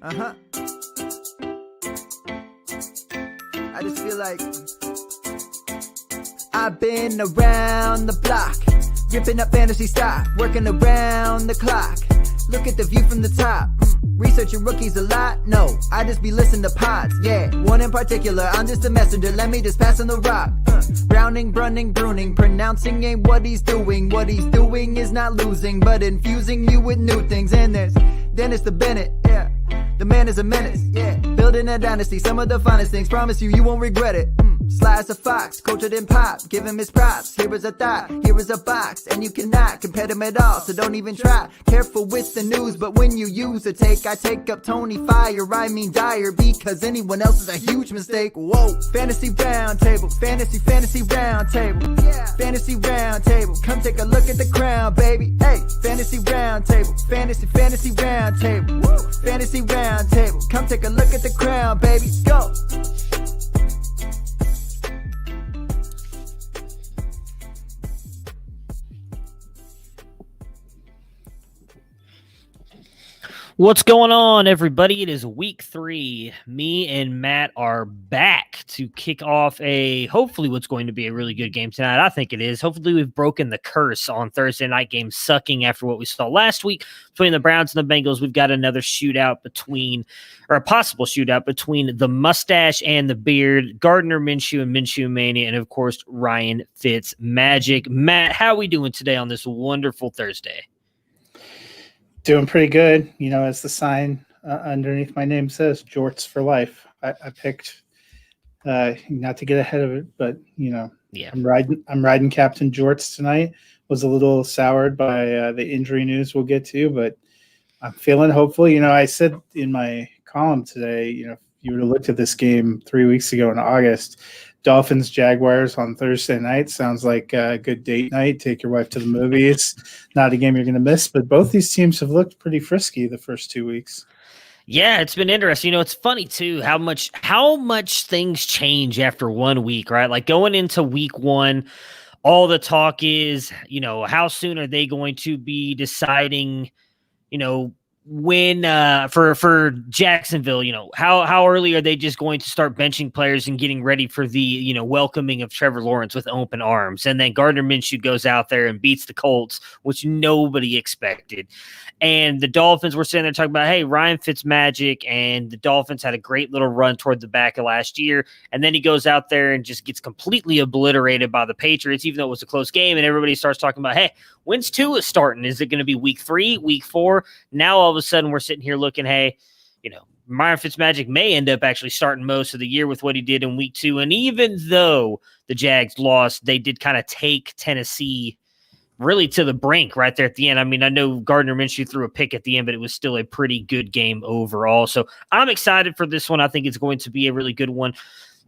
I just feel like I've been around the block, ripping up fantasy stock, working around the clock. Look at the view from the top. Researching rookies a lot? No, I just be listening to pods. Yeah, one in particular, I'm just a messenger. Let me just pass on the rock. Browning, brunning, pruning, pronouncing ain't what he's doing. What he's doing is not losing, but infusing you with new things. And there's Dennis the Bennett, yeah. The man is a menace, yeah. Building a dynasty, some of the finest things. Promise you, you won't regret it. Sly as a fox, cultured in pop. Give him his props. Here is a thought, here is a box. And you cannot compare them at all, so don't even try. Careful with the news, but when you use a take, I take up Tony Fire. I mean Dyer, because anyone else is a huge mistake. Whoa. Fantasy round table, fantasy round table. Yeah. Fantasy round table, come take a look at the crown, baby. Hey, fantasy round table, fantasy round table. Woo. Fantasy round table, come take a look at the crown, baby. Go. What's going on, everybody? It is week 3. Me and Matt are back to kick off hopefully what's going to be a really good game tonight. I think it is. Hopefully we've broken the curse on Thursday night games sucking after what we saw last week between the Browns and the Bengals. We've got another a possible shootout between the mustache and the beard, Gardner Minshew and Minshew Mania, and of course, Ryan Fitzmagic. Matt, how are we doing today on this wonderful Thursday? Doing pretty good. You know, as the sign underneath my name says, Jorts for life. I picked not to get ahead of it, but yeah, I'm riding Captain Jorts tonight. Was a little soured by the injury news we'll get to, but I'm feeling hopeful. You know, I said in my column today, you know, if you would have looked at this game 3 weeks ago in August, Dolphins, Jaguars on Thursday night sounds like a good date night. Take your wife to the movies. Not a game you're going to miss, but both these teams have looked pretty frisky the first 2 weeks. Yeah, it's been interesting. You know, it's funny too how much things change after 1 week, right? Like going into week 1, all the talk is, you know, how soon are they going to be deciding, you know, when for Jacksonville, you know, how early are they just going to start benching players and getting ready for the, you know, welcoming of Trevor Lawrence with open arms? And then Gardner Minshew goes out there and beats the Colts, which nobody expected. And the Dolphins were sitting there talking about, hey, Ryan Fitzmagic and the Dolphins had a great little run toward the back of last year. And then he goes out there and just gets completely obliterated by the Patriots, even though it was a close game. And everybody starts talking about, hey, when's Tua starting? Is it going to be week 3, week 4? Now all of a sudden we're sitting here looking, hey, you know, Ryan Fitzmagic may end up actually starting most of the year with what he did in week 2. And even though the Jags lost, they did kind of take Tennessee really to the brink right there at the end. I mean, I know Gardner Minshew threw a pick at the end, but it was still a pretty good game overall. So I'm excited for this one. I think it's going to be a really good one.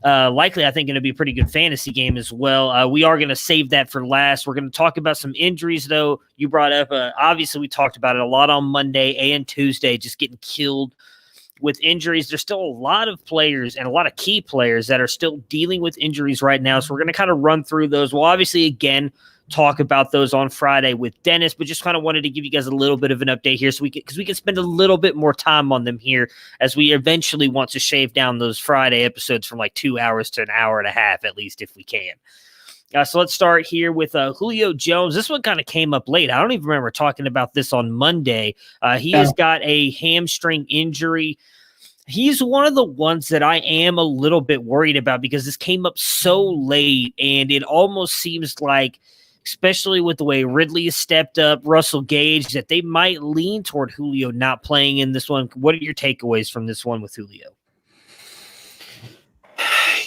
Likely, I think, going to be a pretty good fantasy game as well. We are going to save that for last. We're going to talk about some injuries, though. You brought up, obviously, we talked about it a lot on Monday and Tuesday, just getting killed with injuries. There's still a lot of players and a lot of key players that are still dealing with injuries right now. So we're going to kind of run through those. We'll obviously, again, talk about those on Friday with Dennis, but just kind of wanted to give you guys a little bit of an update here because we can spend a little bit more time on them here as we eventually want to shave down those Friday episodes from like 2 hours to an hour and a half, at least if we can. So let's start here with Julio Jones. This one kind of came up late. I don't even remember talking about this on Monday. He has got a hamstring injury. He's one of the ones that I am a little bit worried about because this came up so late, and it almost seems like, especially with the way Ridley has stepped up, Russell Gage, that they might lean toward Julio not playing in this one. What are your takeaways from this one with Julio?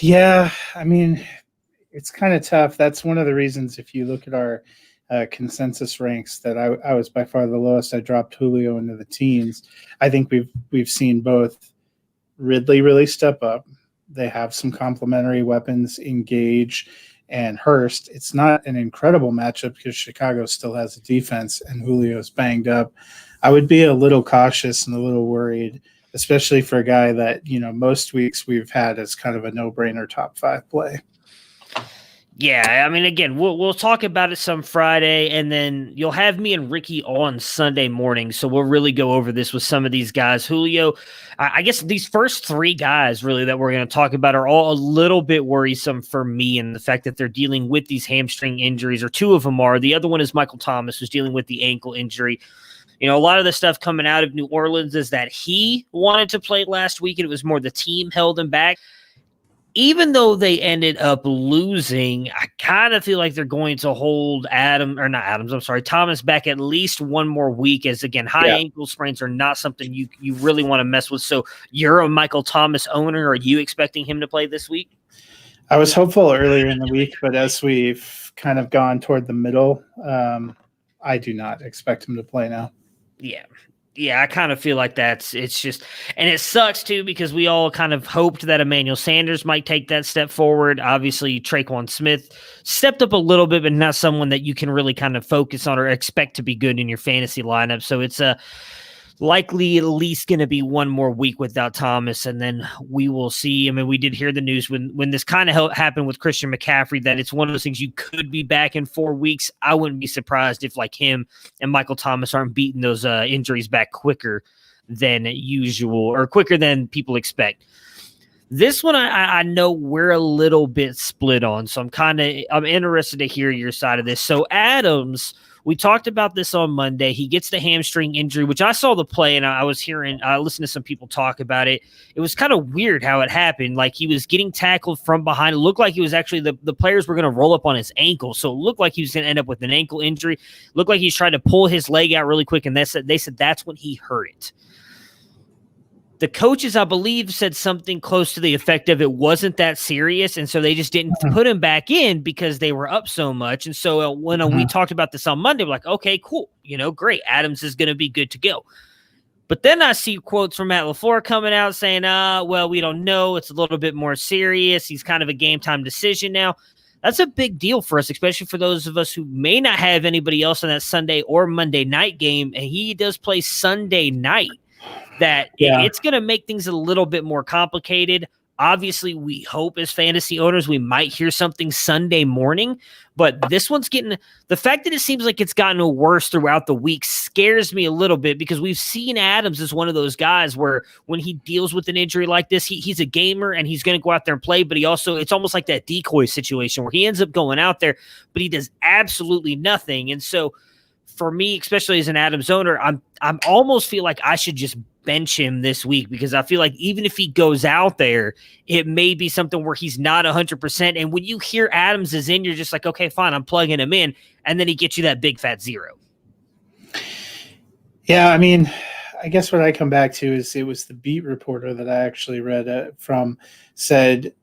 Yeah, I mean, it's kind of tough. That's one of the reasons, if you look at our consensus ranks, that I was by far the lowest. I dropped Julio into the teens. I think we've seen both Ridley really step up. They have some complementary weapons in Gage and Hurst. It's not an incredible matchup because Chicago still has a defense and Julio's banged up. I would be a little cautious and a little worried, especially for a guy that, you know, most weeks we've had as kind of a no-brainer top 5 play. Yeah, I mean, again, we'll talk about it some Friday, and then you'll have me and Ricky on Sunday morning. So we'll really go over this with some of these guys. Julio, I guess these first three guys really that we're going to talk about are all a little bit worrisome for me, and the fact that they're dealing with these hamstring injuries, or two of them are. The other one is Michael Thomas, who's dealing with the ankle injury. A lot of the stuff coming out of New Orleans is that he wanted to play last week, and it was more the team held him back. Even though they ended up losing, I kind of feel like they're going to hold Thomas back at least one more week, as again, high ankle sprains are not something you really want to mess with. So you're a Michael Thomas owner. Are you expecting him to play this week? I was hopeful earlier in the week, but as we've kind of gone toward the middle, I do not expect him to play now. Yeah, I kind of feel like it's just, and it sucks too, because we all kind of hoped that Emmanuel Sanders might take that step forward. Obviously, Traquan Smith stepped up a little bit, but not someone that you can really kind of focus on or expect to be good in your fantasy lineup. So it's likely at least going to be one more week without Thomas, and then we will see. I mean, we did hear the news when this kind of happened with Christian McCaffrey that it's one of those things you could be back in 4 weeks. I wouldn't be surprised if like him and Michael Thomas aren't beating those injuries back quicker than usual, or quicker than people expect. This one, I know we're a little bit split on, so I'm interested to hear your side of this. So Adams, we talked about this on Monday. He gets the hamstring injury, which I saw the play, and I listened to some people talk about it. It was kind of weird how it happened. Like, he was getting tackled from behind. It looked like he was actually the players were going to roll up on his ankle, so it looked like he was going to end up with an ankle injury. It looked like he was trying to pull his leg out really quick, and they said that's when he hurt it. The coaches, I believe, said something close to the effect of it wasn't that serious, and so they just didn't put him back in because they were up so much. And so when we talked about this on Monday, we're like, okay, cool, great. Adams is going to be good to go. But then I see quotes from Matt LaFleur coming out saying, well, we don't know. It's a little bit more serious. He's kind of a game-time decision now. That's a big deal for us, especially for those of us who may not have anybody else in that Sunday or Monday night game, and he does play Sunday night. It's going to make things a little bit more complicated. Obviously, we hope as fantasy owners we might hear something Sunday morning, but this one's the fact that it seems like it's gotten worse throughout the week scares me a little bit, because we've seen Adams as one of those guys where when he deals with an injury like this, he's a gamer and he's going to go out there and play, but it's almost like that decoy situation where he ends up going out there, but he does absolutely nothing. And so for me, especially as an Adams owner, I'm almost feel like I should just bench him this week, because I feel like even if he goes out there, it may be something where he's not 100%. And when you hear Adams is in, you're just like, okay, fine, I'm plugging him in. And then he gets you that big fat 0. Yeah, I mean, I guess what I come back to is it was the beat reporter that I actually read from said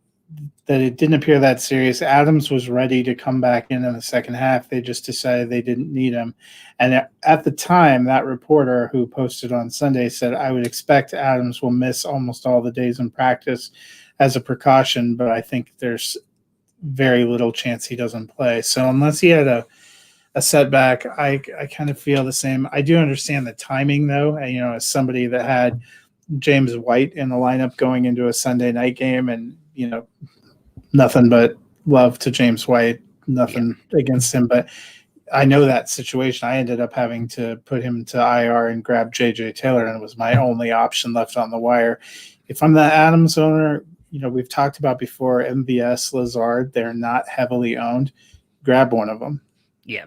that it didn't appear that serious. Adams was ready to come back in the second half. They just decided they didn't need him. And at the time, that reporter who posted on Sunday said, I would expect Adams will miss almost all the days in practice as a precaution, but I think there's very little chance he doesn't play. So unless he had a setback, I kind of feel the same. I do understand the timing, though. And, as somebody that had James White in the lineup going into a Sunday night game, and nothing but love to James White, nothing against him. But I know that situation. I ended up having to put him to IR and grab J.J. Taylor, and it was my only option left on the wire. If I'm the Adams owner, we've talked about before, MVS, Lazard, they're not heavily owned. Grab one of them. Yeah.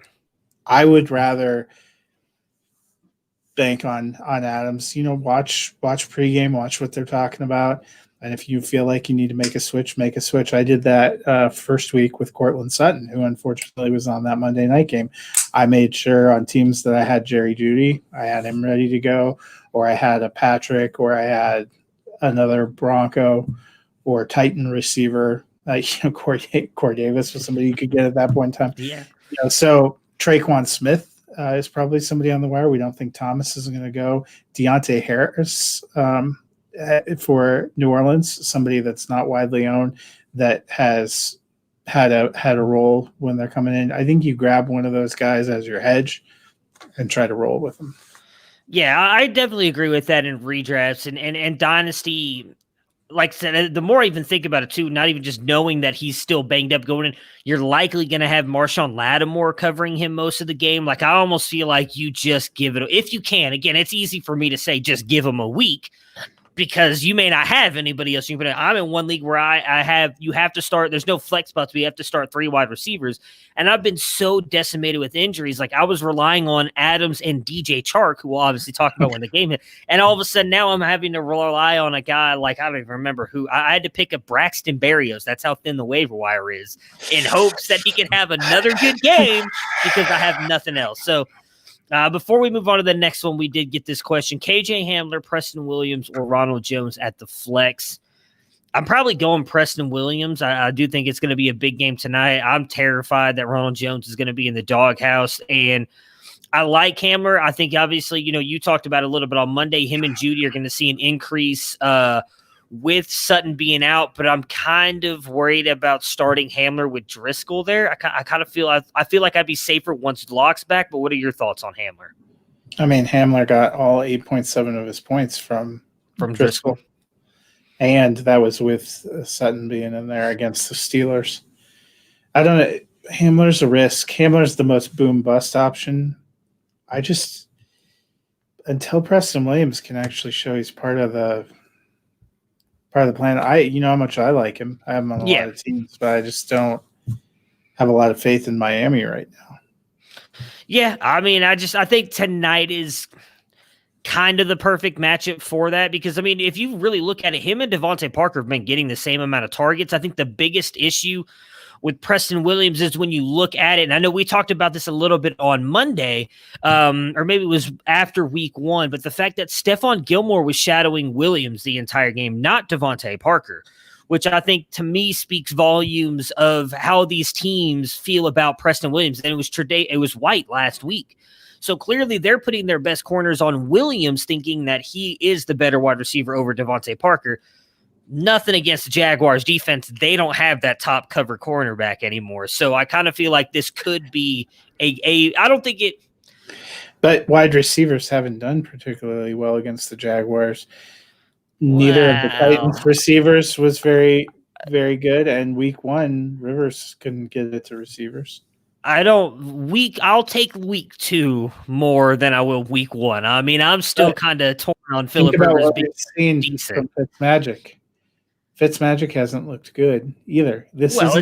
I would rather bank on Adams. Watch pregame, watch what they're talking about. And if you feel like you need to make a switch, make a switch. I did that first week with Cortland Sutton, who unfortunately was on that Monday night game. I made sure on teams that I had Jerry Jeudy, I had him ready to go, or I had a Patrick, or I had another Bronco or Titan receiver. Corey Davis was somebody you could get at that point in time. Yeah. So Traquan Smith is probably somebody on the wire. We don't think Thomas is going to go. Deontay Harris for New Orleans, somebody that's not widely owned that has had a role when they're coming in. I think you grab one of those guys as your hedge and try to roll with them. Yeah, I definitely agree with that in redrafts and Dynasty. like I said, the more I even think about it too, not even just knowing that he's still banged up going in, you're likely going to have Marshawn Lattimore covering him most of the game. Like, I almost feel like you just give it, if you can. Again, it's easy for me to say just give him a week, because you may not have anybody else. I'm in one league where you have to start. There's no flex spots, but you have to start 3 wide receivers. And I've been so decimated with injuries. Like, I was relying on Adams and DJ Chark, who we'll obviously talk about when the game hit. And all of a sudden now I'm having to rely on a guy like, I don't even remember who. I had to pick up Braxton Berrios. That's how thin the waiver wire is, in hopes that he can have another good game because I have nothing else. So, before we move on to the next one, we did get this question. KJ Hamler, Preston Williams, or Ronald Jones at the flex? I'm probably going Preston Williams. I do think it's going to be a big game tonight. I'm terrified that Ronald Jones is going to be in the doghouse, and I like Hamler. I think, obviously, you talked about it a little bit on Monday. Him and Judy are going to see an increase with Sutton being out, but I'm kind of worried about starting Hamler with Driscoll there. I kind of feel I feel like I'd be safer once Locke's back, but what are your thoughts on Hamler? I mean, Hamler got all 8.7 of his points from Driscoll. And that was with Sutton being in there against the Steelers. I don't know. Hamler's a risk. Hamler's the most boom-bust option. Until Preston Williams can actually show he's part of the plan. You know how much I like him. I have him on a lot of teams, but I just don't have a lot of faith in Miami right now. Yeah, I mean, I think tonight is kind of the perfect matchup for that, because, I mean, if you really look at it, him and Devontae Parker have been getting the same amount of targets. I think the biggest issue with Preston Williams is when you look at it, and I know we talked about this a little bit on Monday, or maybe it was after week 1, but the fact that Stephon Gilmore was shadowing Williams the entire game, not Devontae Parker, which I think to me speaks volumes of how these teams feel about Preston Williams. And it was White last week. So clearly they're putting their best corners on Williams, thinking that he is the better wide receiver over Devontae Parker. Nothing against the Jaguars defense. They don't have that top cover cornerback anymore. So I kind of feel like this could be I don't think it. But wide receivers haven't done particularly well against the Jaguars. Neither of the Titans receivers was very, very good. And week 1, Rivers couldn't get it to receivers. I'll take week 2 more than I will week 1. I mean, I'm still kind of torn on Phillip Rivers being decent. From Fitzmagic hasn't looked good either. It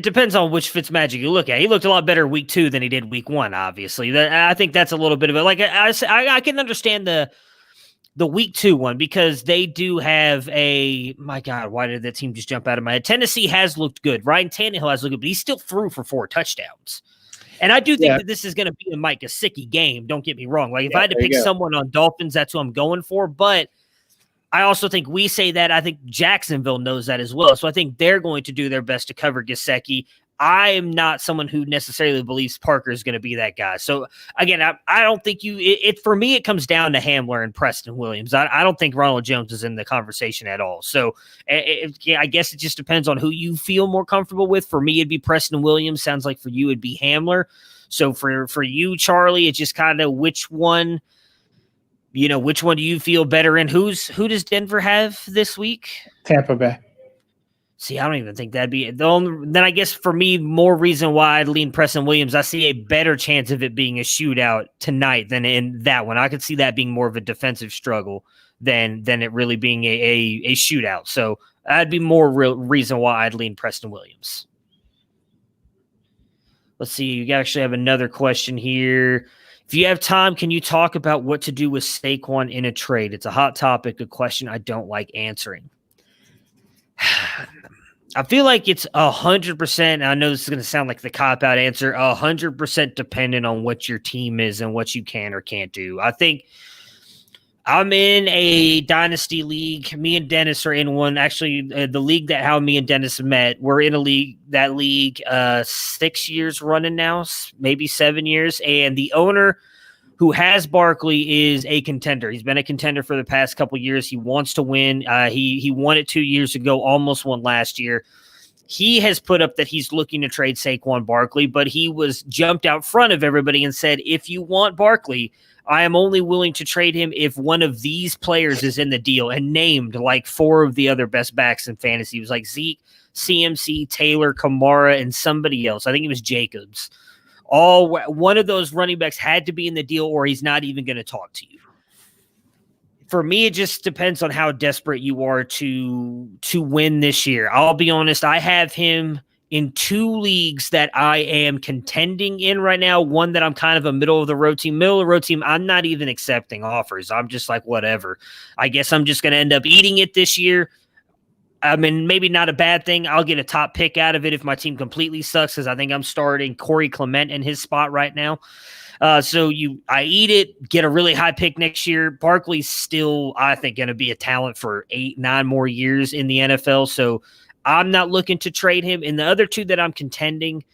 depends on which Fitzmagic you look at. He looked a lot better week 2 than he did week 1, obviously. I think that's a little bit of it. Like, I can understand the week 2 one, because they do have my God, why did that team just jump out of my head? Tennessee has looked good. Ryan Tannehill has looked good, but he still threw for 4 touchdowns. And I do think that this is going to be a Mike Gesicki game. Don't get me wrong. Like, if I had to pick someone on Dolphins, that's who I'm going for. But I also think we say that. I think Jacksonville knows that as well. So I think they're going to do their best to cover Gesicki. I am not someone who necessarily believes Parker is going to be that guy. So again, I don't think for me, it comes down to Hamler and Preston Williams. I don't think Ronald Jones is in the conversation at all. So I guess it just depends on who you feel more comfortable with. For me, it'd be Preston Williams. Sounds like for you, it'd be Hamler. So for you, Charlie, it's just kind of which one do you feel better in? Who does Denver have this week? Tampa Bay. See, I don't even think that'd be then I guess for me, more reason why I'd lean Preston Williams. I see a better chance of it being a shootout tonight than in that one. I could see that being more of a defensive struggle than it really being a shootout. So that'd be more real reason why I'd lean Preston Williams. Let's see. You actually have another question here. If you have time, can you talk about what to do with Saquon in a trade? It's a hot topic, a question I don't like answering. I feel like it's 100%. I know this is going to sound like the cop-out answer. 100% dependent on what your team is and what you can or can't do. I think I'm in a dynasty league. Me and Dennis are in one. Actually, the league that how me and Dennis met, we're in a league. That league, 6 years running now, maybe 7 years, and the owner, who has Barkley, is a contender. He's been a contender for the past couple years. He wants to win. He won it 2 years ago, almost won last year. he has put up that he's looking to trade Saquon Barkley, but he was jumped out front of everybody and said, if you want Barkley, I am only willing to trade him if one of these players is in the deal, and named like 4 of the other best backs in fantasy. It was like Zeke, CMC, Taylor, Kamara, and somebody else. I think it was Jacobs. One of those running backs had to be in the deal, or he's not even going to talk to you. For me, it just depends on how desperate you are to win this year. I'll be honest, I have him in 2 leagues that I am contending in right now. One that I'm kind of a middle-of-the-road team. Middle-of-the-road team, I'm not even accepting offers. I'm just like, whatever. I guess I'm just going to end up eating it this year. I mean, maybe not a bad thing. I'll get a top pick out of it if my team completely sucks, because I think I'm starting Corey Clement in his spot right now. I eat it, get a really high pick next year. Barkley's still, I think, going to be a talent for 8-9 more years in the NFL. So I'm not looking to trade him. And the other 2 that I'm contending,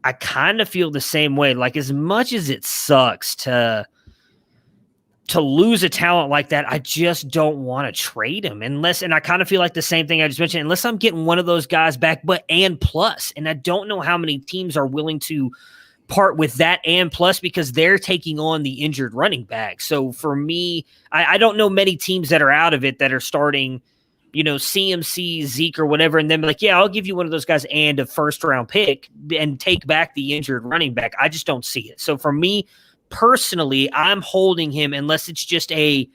I kind of feel the same way. Like, as much as it sucks to lose a talent like that, I just don't want to trade him and I kind of feel like the same thing I just mentioned, unless I'm getting one of those guys back, and plus, and I don't know how many teams are willing to part with that and plus, because they're taking on the injured running back. So for me, I don't know many teams that are out of it that are starting, CMC, Zeke, or whatever, and then like, yeah, I'll give you one of those guys and a first-round pick and take back the injured running back. I just don't see it. So for me, personally, I'm holding him unless it's just a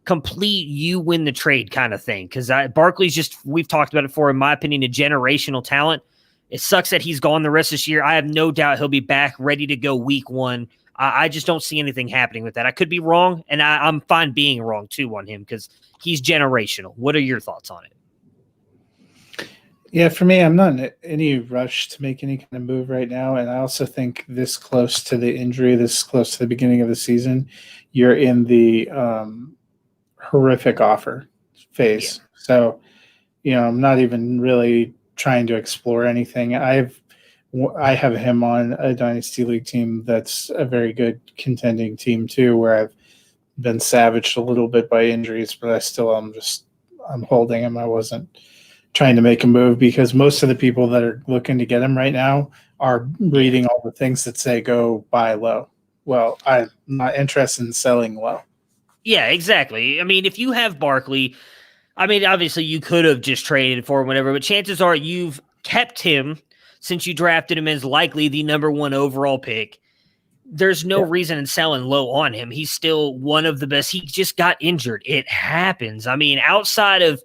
complete you win the trade kind of thing. Because Barkley's just, we've talked about it before, in my opinion, a generational talent. It sucks that he's gone the rest of this year. I have no doubt he'll be back ready to go week 1. I just don't see anything happening with that. I could be wrong, and I'm fine being wrong too on him because he's generational. What are your thoughts on it? Yeah, for me, I'm not in any rush to make any kind of move right now. And I also think this close to the injury, this close to the beginning of the season, you're in the horrific offer phase. Yeah. So, I'm not even really trying to explore anything. I have him on a Dynasty League team that's a very good contending team too, where I've been savaged a little bit by injuries, but I still I'm holding him. I wasn't trying to make a move because most of the people that are looking to get him right now are reading all the things that say go buy low. Well, I'm not interested in selling low. Yeah, exactly. I mean, if you have Barkley, obviously you could have just traded for him, whatever, but chances are you've kept him since you drafted him as likely the number 1 overall pick. There's no reason in selling low on him. He's still one of the best. He just got injured. It happens. Outside of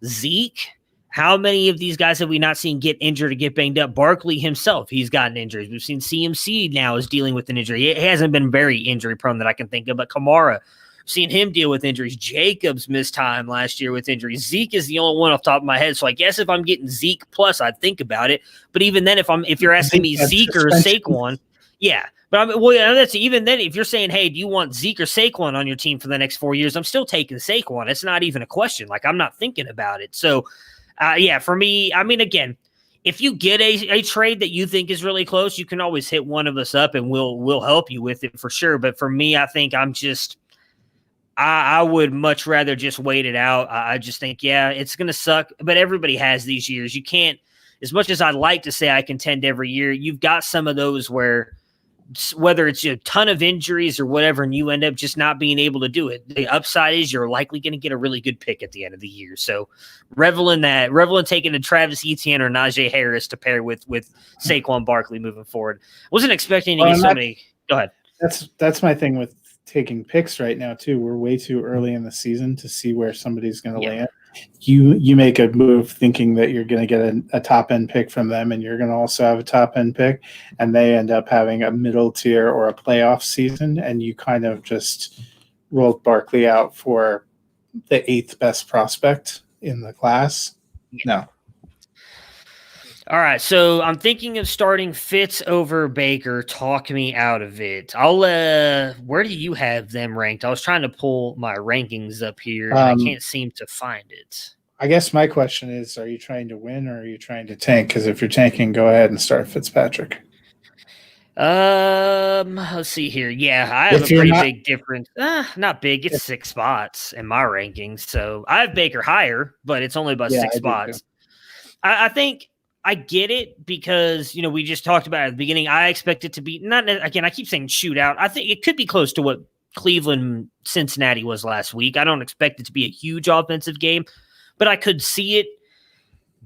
Zeke, how many of these guys have we not seen get injured or get banged up? Barkley himself, he's gotten injuries. We've seen CMC now is dealing with an injury. It hasn't been very injury prone that I can think of, but Kamara, seen him deal with injuries. Jacobs missed time last year with injuries. Zeke is the only one off the top of my head. So I guess if I'm getting Zeke plus, I'd think about it. But even then, if you're asking me Zeke or Saquon, yeah. But that's even then. If you're saying, hey, do you want Zeke or Saquon on your team for the next 4 years? I'm still taking Saquon. It's not even a question. Like, I'm not thinking about it. So, for me, again, if you get a trade that you think is really close, you can always hit one of us up and we'll help you with it for sure. But for me, I think I would much rather just wait it out. I just think, it's going to suck, but everybody has these years. You can't, as much as I'd like to say I contend every year, you've got some of those where whether it's a ton of injuries or whatever, and you end up just not being able to do it. The upside is you're likely going to get a really good pick at the end of the year. So revel in that. Revel in taking a Travis Etienne or Najee Harris to pair with Saquon Barkley moving forward. Wasn't expecting to get so many. Go ahead. That's my thing with taking picks right now too. We're way too early in the season to see where somebody's going to land. You make a move thinking that you're going to get a top end pick from them, and you're going to also have a top end pick, and they end up having a middle tier or a playoff season, and you kind of just rolled Barkley out for the 8th best prospect in the class. No. All right, so I'm thinking of starting Fitz over Baker. Talk me out of it. Where do you have them ranked? I was trying to pull my rankings up here, and I can't seem to find it. I guess my question is, are you trying to win or are you trying to tank? Because if you're tanking, go ahead and start Fitzpatrick. Let's see here. Yeah, I have a pretty big difference. Not big. It's 6 spots in my rankings. So I have Baker higher, but it's only about 6 spots. I think I get it because, we just talked about it at the beginning. I expect it to be again, I keep saying shootout. I think it could be close to what Cleveland Cincinnati was last week. I don't expect it to be a huge offensive game, but I could see it.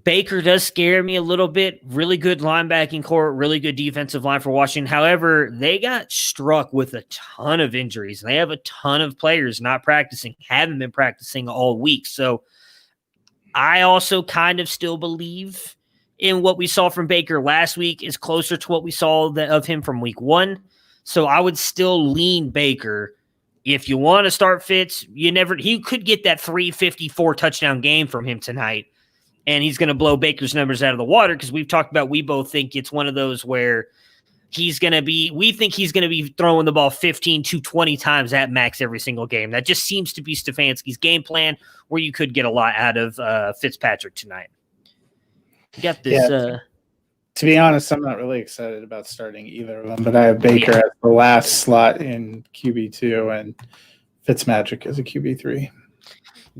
Baker does scare me a little bit. Really good linebacking core, really good defensive line for Washington. However, they got struck with a ton of injuries. They have a ton of players not practicing, haven't been practicing all week. So I also kind of still believe in what we saw from Baker last week is closer to what we saw of him from week 1. So I would still lean Baker. If you want to start Fitz, he could get that 354 touchdown game from him tonight. And he's going to blow Baker's numbers out of the water because we've talked about, we both think it's one of those where we think he's going to be throwing the ball 15 to 20 times at max every single game. That just seems to be Stefanski's game plan, where you could get a lot out of Fitzpatrick tonight. You got this. Yeah, to be honest, I'm not really excited about starting either of them, but I have Baker as the last slot in QB2 and Fitzmagic as a QB3.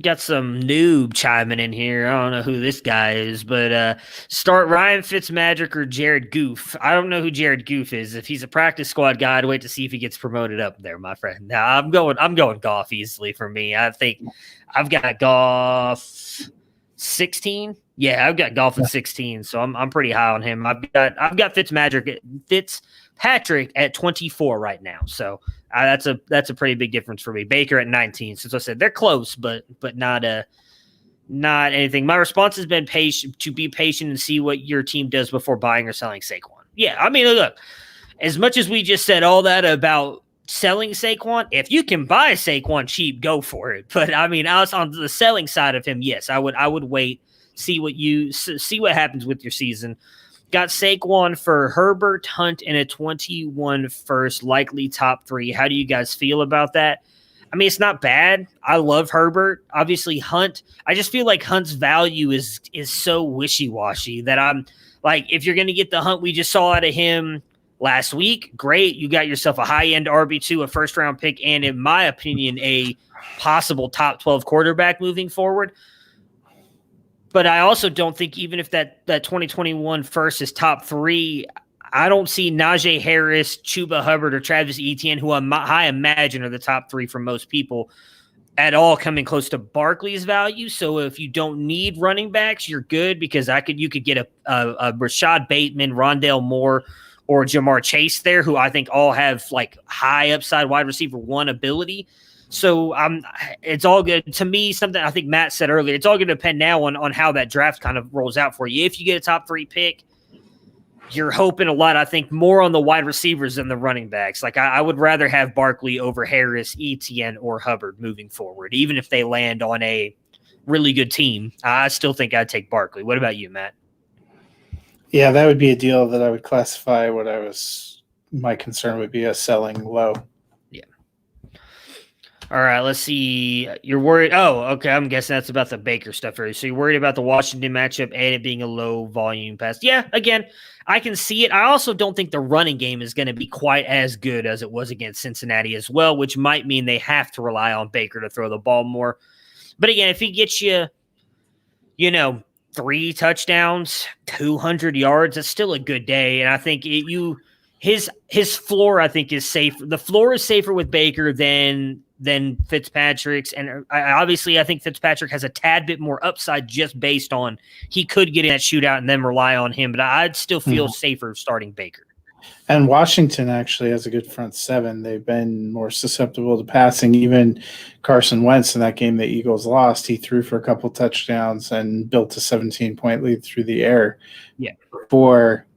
Got some noob chiming in here. I don't know who this guy is, but start Ryan Fitzmagic or Jared Goof. I don't know who Jared Goof is. If he's a practice squad guy, I'd wait to see if he gets promoted up there, my friend. Now I'm going Goff easily for me. I think I've got Goff 16. Yeah, I've got Goff at 16, so I'm pretty high on him. I've got Fitzpatrick at 24 right now. So that's a pretty big difference for me. Baker at 19. Since I said they're close, but not anything. My response has been to be patient and see what your team does before buying or selling Saquon. Yeah, I mean, look, as much as we just said all that about selling Saquon, if you can buy Saquon cheap, go for it. But I mean, I was on the selling side of him. Yes, I would wait, see what happens with your season. Got Saquon for Herbert, Hunt, and a 21 first, likely top 3. How do you guys feel about that? I mean, it's not bad. I love Herbert. Obviously, Hunt. I just feel like Hunt's value is so wishy-washy that I'm like, if you're going to get the Hunt we just saw out of him last week, great. You got yourself a high-end RB2, a first-round pick, and in my opinion, a possible top 12 quarterback moving forward. But I also don't think, even if that 2021 first is top 3, I don't see Najee Harris, Chuba Hubbard, or Travis Etienne, who I imagine are the top 3 for most people, at all coming close to Barkley's value. So if you don't need running backs, you're good, because you could get a Rashad Bateman, Rondale Moore, or Jamar Chase there, who I think all have like high upside wide receiver 1 ability. So it's all good. To me, something I think Matt said earlier, it's all going to depend now on how that draft kind of rolls out for you. If you get a top 3 pick, you're hoping a lot, I think, more on the wide receivers than the running backs. Like I would rather have Barkley over Harris, Etienne, or Hubbard moving forward. Even if they land on a really good team, I still think I'd take Barkley. What about you, Matt? Yeah, that would be a deal that I would classify my concern would be a selling low. All right, let's see. You're worried. Oh, okay. I'm guessing that's about the Baker stuff. So you're worried about the Washington matchup and it being a low volume pass. Yeah, again, I can see it. I also don't think the running game is going to be quite as good as it was against Cincinnati as well, which might mean they have to rely on Baker to throw the ball more. But again, if he gets you, 3 touchdowns, 200 yards, that's still a good day. And I think his floor, I think, is safer. The floor is safer with Baker than Fitzpatrick's. And I think Fitzpatrick has a tad bit more upside just based on he could get in that shootout and then rely on him. But I'd still feel safer starting Baker. And Washington actually has a good front 7. They've been more susceptible to passing. Even Carson Wentz in that game the Eagles lost, he threw for a couple touchdowns and built a 17-point lead through the air. Yeah. Before,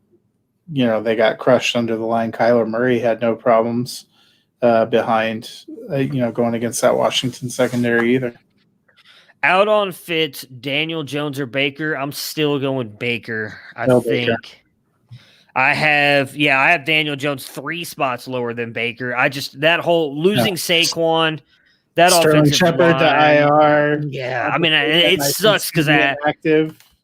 they got crushed under the line. Kyler Murray had no problems behind, going against that Washington secondary either. Out on Fitz, Daniel Jones or Baker, I'm still going Baker. I think. Baker. I have Daniel Jones 3 spots lower than Baker. That whole losing Saquon, that Sterling offensive Shepard to IR. Yeah, I mean, it sucks because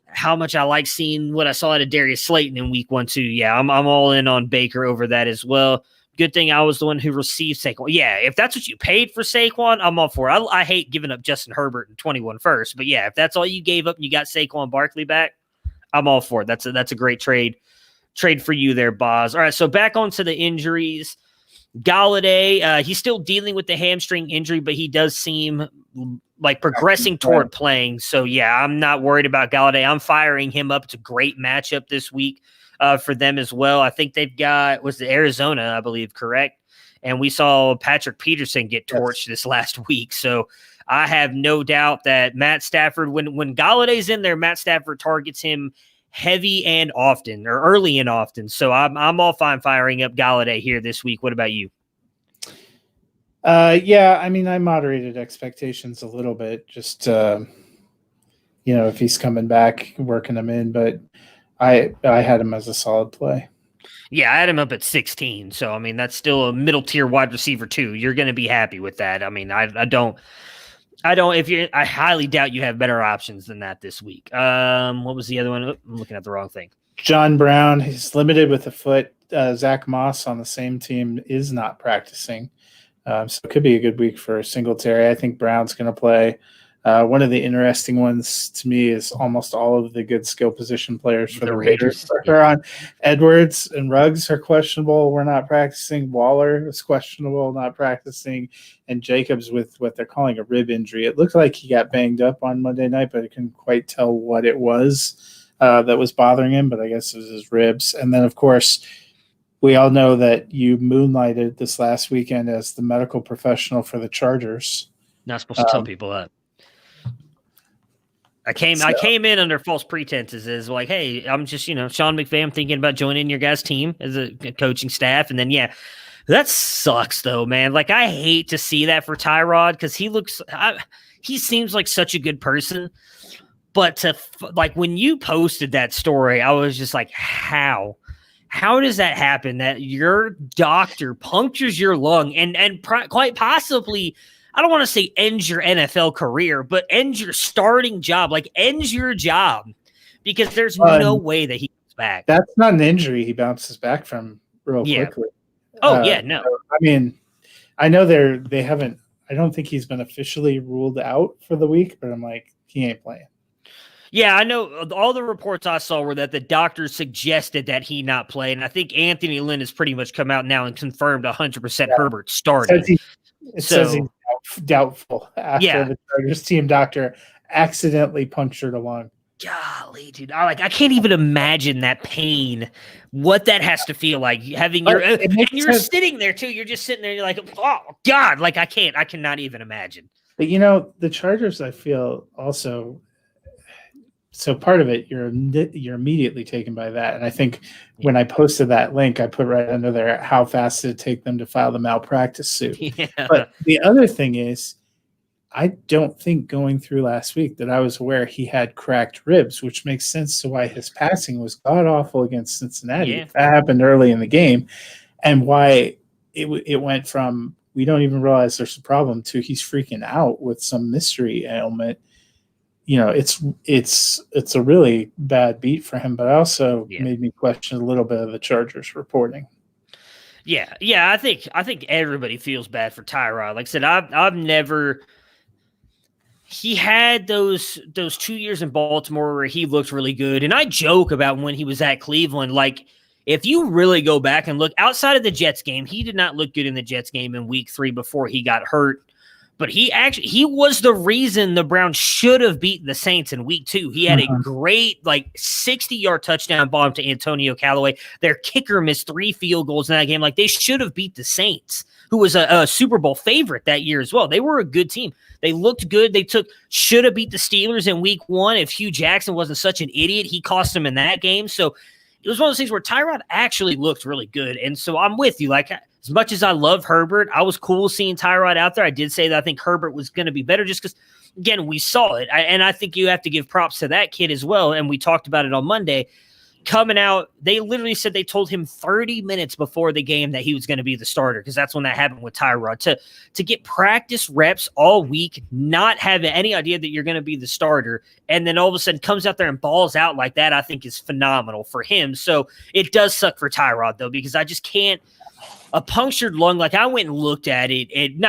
how much I like seeing what I saw out of Darius Slayton in week 1 too. Yeah, I'm all in on Baker over that as well. Good thing I was the one who received Saquon. Yeah, if that's what you paid for Saquon, I'm all for it. I hate giving up Justin Herbert in 21 first, but yeah, if that's all you gave up and you got Saquon Barkley back, I'm all for it. That's a great trade for you there, Boz. All right, so back onto the injuries. Galladay, he's still dealing with the hamstring injury, but he does seem like progressing toward playing. So, yeah, I'm not worried about Galladay. I'm firing him up. It's a great matchup this week for them as well. I think they've got, was it Arizona, I believe, correct? And we saw Patrick Peterson get torched this last week. So I have no doubt that Matt Stafford, when Galladay's in there, Matt Stafford targets him heavy and often, or early and often. So I'm all fine firing up Galladay here this week. What about you? Yeah, I mean, I moderated expectations a little bit, just if he's coming back, working him in, but I had him as a solid play. Yeah, I had him up at 16. So I mean, that's still a middle tier wide receiver too. You're going to be happy with that. I mean, I highly doubt you have better options than that this week. What was the other one? Oh, I'm looking at the wrong thing. John Brown, he's limited with a foot. Zach Moss on the same team is not practicing. So it could be a good week for Singletary. I think Brown's going to play. One of the interesting ones to me is almost all of the good skill position players for the Raiders are on. Edwards and Ruggs are questionable. We're not practicing. Waller is questionable, not practicing. And Jacobs with what they're calling a rib injury. It looked like he got banged up on Monday night, but I couldn't quite tell what it was that was bothering him. But I guess it was his ribs. And then, of course, we all know that you moonlighted this last weekend as the medical professional for the Chargers. Not supposed to tell people that. I came in under false pretenses as like, hey, I'm just, Sean McVay, I'm thinking about joining your guys' team as a coaching staff. And then, yeah, that sucks though, man. Like, I hate to see that for Tyrod because he seems like such a good person. But when you posted that story, I was just like, how does that happen? That your doctor punctures your lung and quite possibly, I don't want to say ends your NFL career, but ends your starting job, like ends your job, because there's no way that he comes back. That's not an injury he bounces back from real quickly. Oh, no. I mean, I know they haven't – I don't think he's been officially ruled out for the week, but I'm like, he ain't playing. Yeah, I know all the reports I saw were that the doctor suggested that he not play, and I think Anthony Lynn has pretty much come out now and confirmed 100% Herbert starting. It says he's doubtful after the Chargers team doctor accidentally punctured a lung. Golly, dude. I can't even imagine that pain, what that has to feel like. Having you're sitting there too. You're just sitting there, you're like, oh God, like I cannot even imagine. But the Chargers, I feel also, so part of it, you're immediately taken by that. And I think when I posted that link, I put right under there, how fast did it take them to file the malpractice suit? Yeah. But the other thing is, I don't think going through last week that I was aware he had cracked ribs, which makes sense to why his passing was god-awful against Cincinnati. Yeah. That happened early in the game, and why it went from we don't even realize there's a problem to he's freaking out with some mystery ailment. It's a really bad beat for him, but also made me question a little bit of the Chargers reporting. Yeah. I think everybody feels bad for Tyrod. Like I said, I've never. He had those 2 years in Baltimore where he looked really good, and I joke about when he was at Cleveland. Like, if you really go back and look outside of the Jets game, he did not look good in the Jets game in Week 3 before he got hurt. But he was the reason the Browns should have beaten the Saints in Week 2. He had a great 60-yard touchdown bomb to Antonio Callaway. Their kicker missed 3 field goals in that game. Like, they should have beat the Saints, who was a Super Bowl favorite that year as well. They were a good team. They looked good. Should have beat the Steelers in Week 1. If Hugh Jackson wasn't such an idiot, he cost them in that game. So it was one of those things where Tyrod actually looked really good. And so I'm with you. Like, as much as I love Herbert, I was cool seeing Tyrod out there. I did say that I think Herbert was going to be better just because, again, we saw it. And I think you have to give props to that kid as well. And we talked about it on Monday. Coming out, they literally said they told him 30 minutes before the game that he was going to be the starter, because that's when that happened with Tyrod. To get practice reps all week, not having any idea that you're going to be the starter, and then all of a sudden comes out there and balls out like that, I think is phenomenal for him. So it does suck for Tyrod, though, because I just can't – a punctured lung, like I went and looked at it.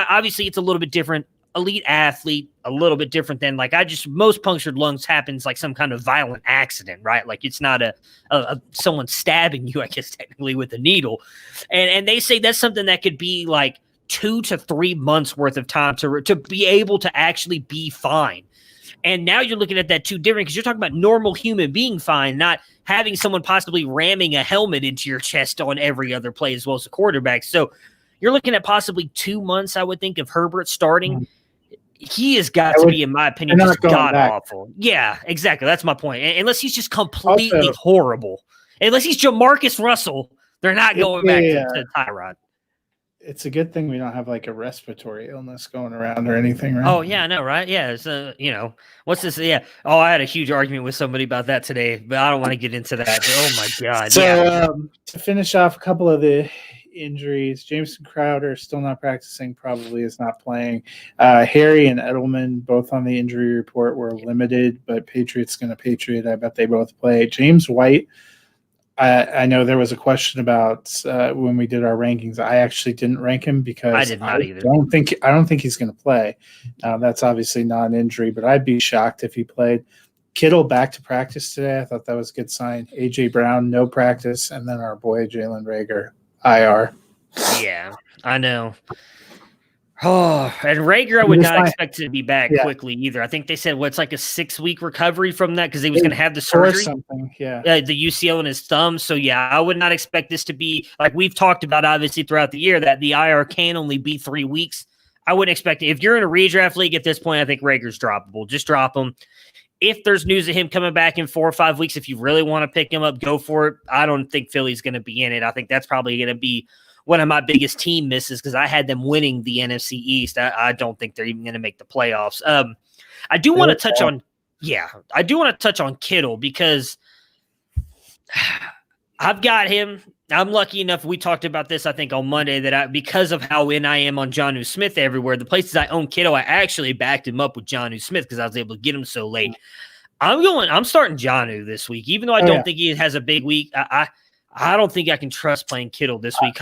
Obviously, it's a little bit different elite athlete, a little bit different than like most punctured lungs happens like some kind of violent accident, right? Like it's not a someone stabbing you, I guess technically with a needle, and they say that's something that could be like 2 to 3 months worth of time to be able to actually be fine. And now you're looking at that too different because you're talking about normal human being fine, not having someone possibly ramming a helmet into your chest on every other play as well as the quarterback. So you're looking at possibly 2 months, I would think, of Herbert starting. He has got to be, in my opinion, just god-awful. Yeah, exactly. That's my point. Unless he's just completely horrible. Unless he's Jamarcus Russell, they're not going back to Tyrod. It's a good thing we don't have like a respiratory illness going around or anything, right? Oh, yeah, I know, right? Yeah, so, what's this? Yeah. Oh, I had a huge argument with somebody about that today, but I don't want to get into that. Oh, my God. So, to finish off a couple of the injuries, Jameson Crowder still not practicing, probably is not playing. Harry and Edelman, both on the injury report, were limited, but Patriots going to Patriot. I bet they both play. James White, I know there was a question about when we did our rankings. I actually didn't rank him because I did not either. I don't think he's going to play. That's obviously not an injury, but I'd be shocked if he played. Kittle back to practice today. I thought that was a good sign. AJ Brown, no practice, and then our boy Jalen Reagor, IR. Yeah, I know. Oh, and Reagor, I would not expect to be back quickly either. I think they said it's like a 6-week recovery from that because he was going to have the surgery, the UCL in his thumb. So yeah, I would not expect this to be like we've talked about obviously throughout the year that the IR can only be 3 weeks. I wouldn't expect it. If you're in a redraft league at this point, I think Rager's droppable. Just drop him. If there's news of him coming back in 4 or 5 weeks, if you really want to pick him up, go for it. I don't think Philly's going to be in it. I think that's probably going to be one of my biggest team misses because I had them winning the NFC East. I don't think they're even going to make the playoffs. I do want to touch on Kittle because I've got him. I'm lucky enough. We talked about this, I think, on Monday that because of how in I am on Jonnu Smith everywhere, the places I own Kittle, I actually backed him up with Jonnu Smith because I was able to get him so late. I'm starting Jonnu this week, even though I don't think he has a big week. I don't think I can trust playing Kittle this week.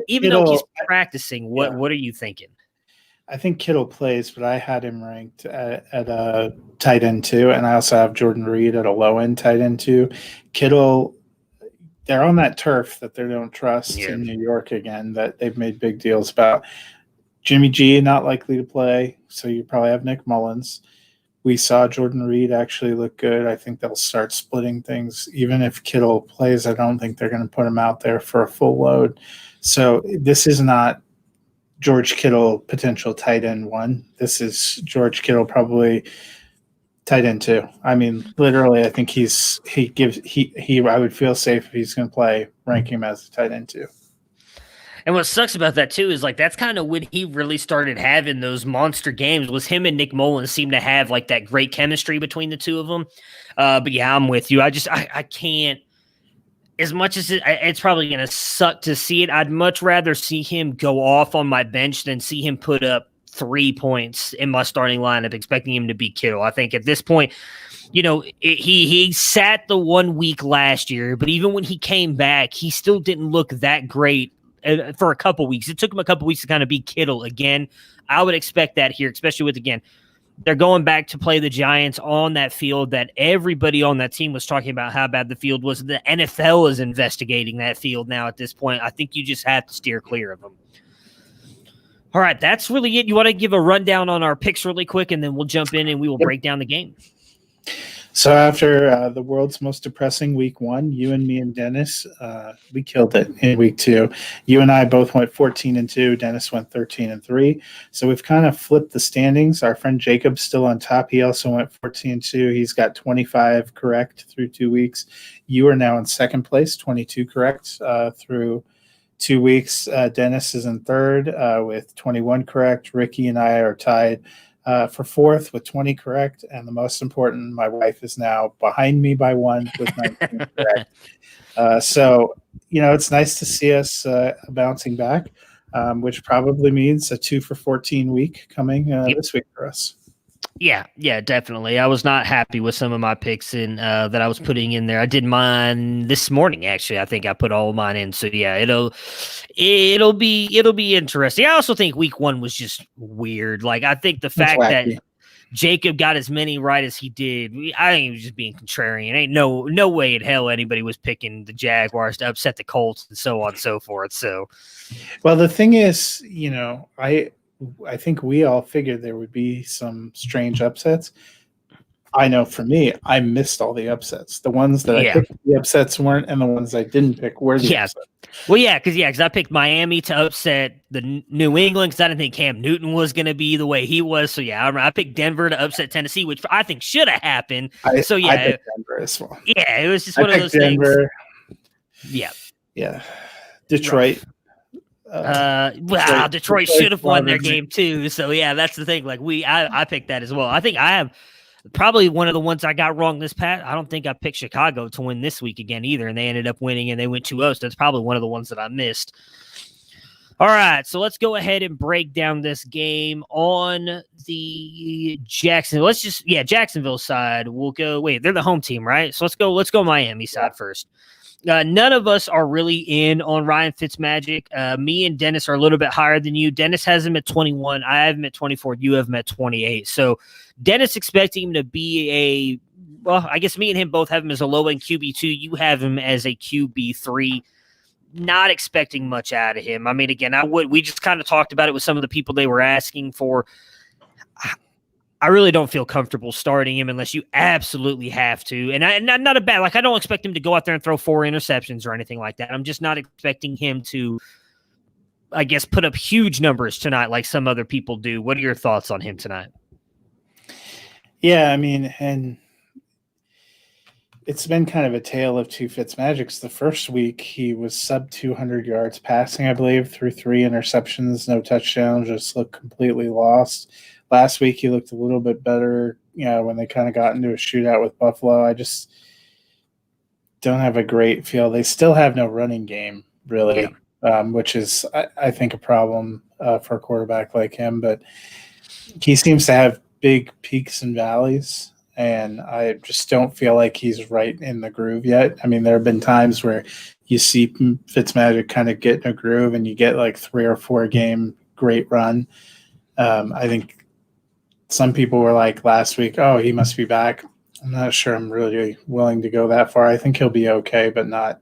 Even though he's practicing, what are you thinking? I think Kittle plays, but I had him ranked at a tight end 2, and I also have Jordan Reed at a low end tight end 2. Kittle, they're on that turf that they don't trust in New York again, that they've made big deals about. Jimmy G not likely to play, so you probably have Nick Mullins. We saw Jordan Reed actually look good. I think they'll start splitting things. Even if Kittle plays, I don't think they're going to put him out there for a full load. So this is not George Kittle potential tight end 1. This is George Kittle probably tight end 2. I mean, literally, I think I would feel safe if he's going to play, rank him as a tight end 2. And what sucks about that, too, is like that's kind of when he really started having those monster games was him and Nick Mullins seemed to have like that great chemistry between the two of them. But yeah, I'm with you. I can't, as much as it's probably going to suck to see it, I'd much rather see him go off on my bench than see him put up 3 points in my starting lineup, expecting him to be Kittle. I think at this point, he sat the 1 week last year, but even when he came back, he still didn't look that great. For a couple weeks. It took him a couple weeks to kind of be Kittle again. I would expect that here, especially with, again, they're going back to play the Giants on that field that everybody on that team was talking about how bad the field was. The NFL is investigating that field now at this point. I think you just have to steer clear of them. All right, that's really it. You want to give a rundown on our picks really quick, and then we'll jump in and we will break down the game. So after the world's most depressing week 1, you and me and Dennis, we killed it in week 2. You and I both went 14-2. Dennis went 13-3. So we've kind of flipped the standings. Our friend Jacob's still on top. He also went 14-2. He's got 25 correct through 2 weeks. You are now in second place, 22 correct through 2 weeks. Dennis is in third with 21 correct. Ricky and I are tied for fourth with 20 correct, and the most important, my wife is now behind me by 1 with 19 correct. So, it's nice to see us bouncing back, which probably means a 2 for 14 week coming this week for us. Yeah, definitely. I was not happy with some of my picks in that I was putting in there. I did mine this morning, actually. I think I put all of mine in. So yeah, it'll be interesting. I also think week 1 was just weird. Like I think the fact that Jacob got as many right as he did, I think he was just being contrarian. Ain't no way in hell anybody was picking the Jaguars to upset the Colts and so on and so forth. So, well, the thing is, I think we all figured there would be some strange upsets. I know for me, I missed all the upsets. The ones that I picked, the upsets weren't, and the ones I didn't pick were the upsets. Well, because I picked Miami to upset the New England because I didn't think Cam Newton was going to be the way he was. So, I picked Denver to upset Tennessee, which I think should have happened. I picked Denver as well. Yeah, it was just one of those Denver things. Yeah. Detroit. Detroit should have won their game too. So that's the thing. Like I picked that as well. I think I have probably one of the ones I got wrong this past. I don't think I picked Chicago to win this week again either, and they ended up winning and they went 2-0. So that's probably one of the ones that I missed. All right, so let's go ahead and break down this game on the Jacksonville. Jacksonville side. We'll go. Wait, they're the home team, right? So let's go Miami side first. None of us are really in on Ryan Fitzmagic. Me and Dennis are a little bit higher than you. Dennis has him at 21. I have him at 24. You have him at 28. So Dennis expecting him to be I guess me and him both have him as a low-end QB2. You have him as a QB3. Not expecting much out of him. I mean, again, we just kind of talked about it with some of the people they were asking for. I really don't feel comfortable starting him unless you absolutely have to. And not a bad, I don't expect him to go out there and throw 4 interceptions or anything like that. I'm just not expecting him to, I guess, put up huge numbers tonight like some other people do. What are your thoughts on him tonight? Yeah, I mean, and it's been kind of a tale of two Fitzmagics. The first week, he was sub 200 yards passing, I believe, through 3 interceptions, no touchdowns, just looked completely lost. Last week, he looked a little bit better, when they kind of got into a shootout with Buffalo. I just don't have a great feel. They still have no running game, really, which is, I think, a problem for a quarterback like him. But he seems to have big peaks and valleys, and I just don't feel like he's right in the groove yet. I mean, there have been times where you see Fitzmagic kind of get in a groove and you get like 3 or 4 game great run. I think some people were like last week, oh, he must be back. I'm not sure I'm really willing to go that far. I think he'll be okay, but not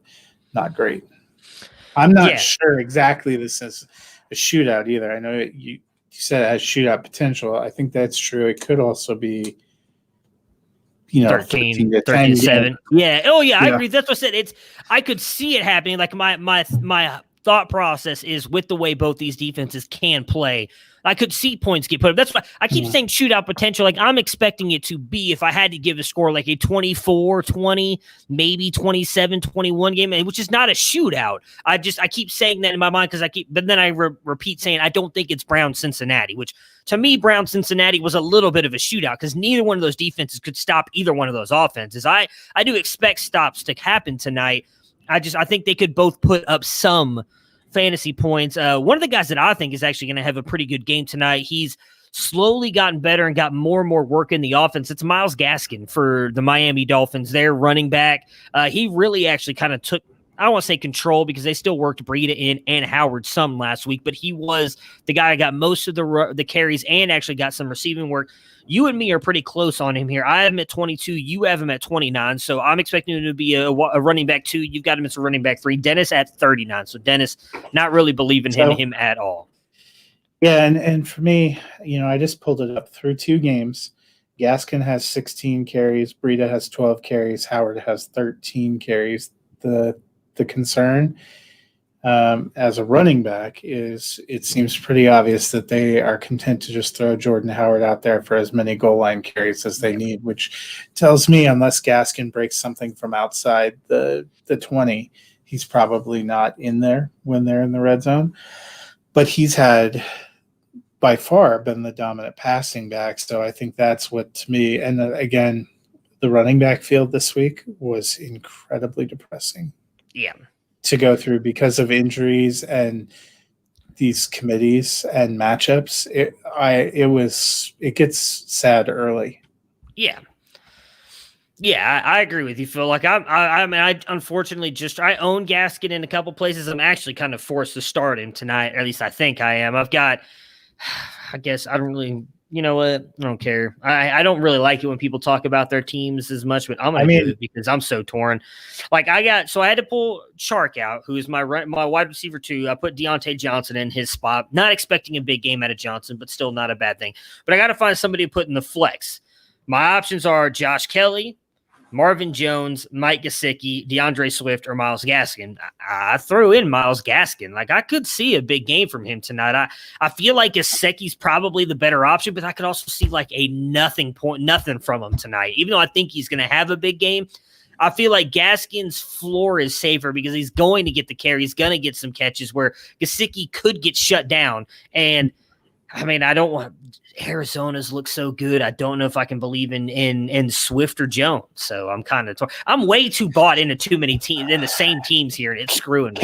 great. I'm not sure exactly this is a shootout either. I know you said it has shootout potential. I think that's true. It could also be, 13 to 7. Yeah. Oh, yeah. I agree. That's what I said. I could see it happening. Like my thought process is with the way both these defenses can play, I could see points get put up. That's why I keep saying shootout potential. Like I'm expecting it to be, if I had to give a score, like a 24-20, maybe 27-21 game, which is not a shootout. I keep saying that in my mind but then I repeat saying I don't think it's Brown-Cincinnati, which to me, Brown-Cincinnati was a little bit of a shootout because neither one of those defenses could stop either one of those offenses. I do expect stops to happen tonight. I think they could both put up some fantasy points. One of the guys that I think is actually going to have a pretty good game tonight, he's slowly gotten better and got more and more work in the offense. It's Myles Gaskin for the Miami Dolphins. Their running back. He really actually kind of took, I don't want to say control because they still worked Breida in and Howard some last week, but he was the guy who got most of the carries and actually got some receiving work. You and me are pretty close on him here. I have him at 22. You have him at 29. So I'm expecting him to be a running back 2. You've got him as a running back 3. Dennis at 39. So Dennis not really believing in him at all. Yeah, and for me, I just pulled it up through 2 games. Gaskin has 16 carries. Breida has 12 carries. Howard has 13 carries. The concern as a running back is it seems pretty obvious that they are content to just throw Jordan Howard out there for as many goal line carries as they need, which tells me unless Gaskin breaks something from outside the 20, he's probably not in there when they're in the red zone. But he's had by far been the dominant passing back. So I think that's what to me, and again, the running back field this week was incredibly depressing. Yeah. To go through because of injuries and these committees and matchups, it gets sad early. Yeah. Yeah, I agree with you, Phil. Like I mean, I unfortunately I own Gaskin in a couple places. I'm actually kind of forced to start him tonight, or at least I think I am. I guess I don't really, you know what? I don't care. I don't really like it when people talk about their teams as much, but I'm going to do it because I'm so torn. Like I had to pull Chark out, who is my wide receiver 2. I put Deontay Johnson in his spot, not expecting a big game out of Johnson, but still not a bad thing. But I got to find somebody to put in the flex. My options are Josh Kelly, Marvin Jones, Mike Gesicki, DeAndre Swift, or Myles Gaskin. I threw in Myles Gaskin. Like, I could see a big game from him tonight. I feel like Gesicki's probably the better option, but I could also see like a nothing from him tonight. Even though I think he's going to have a big game, I feel like Gaskin's floor is safer because he's going to get the carry. He's going to get some catches where Gesicki could get shut down. And I mean, I don't want Arizona's look so good. I don't know if I can believe in Swift or Jones. So I'm kind of I'm way too bought into too many teams in the same teams here, and it's screwing me.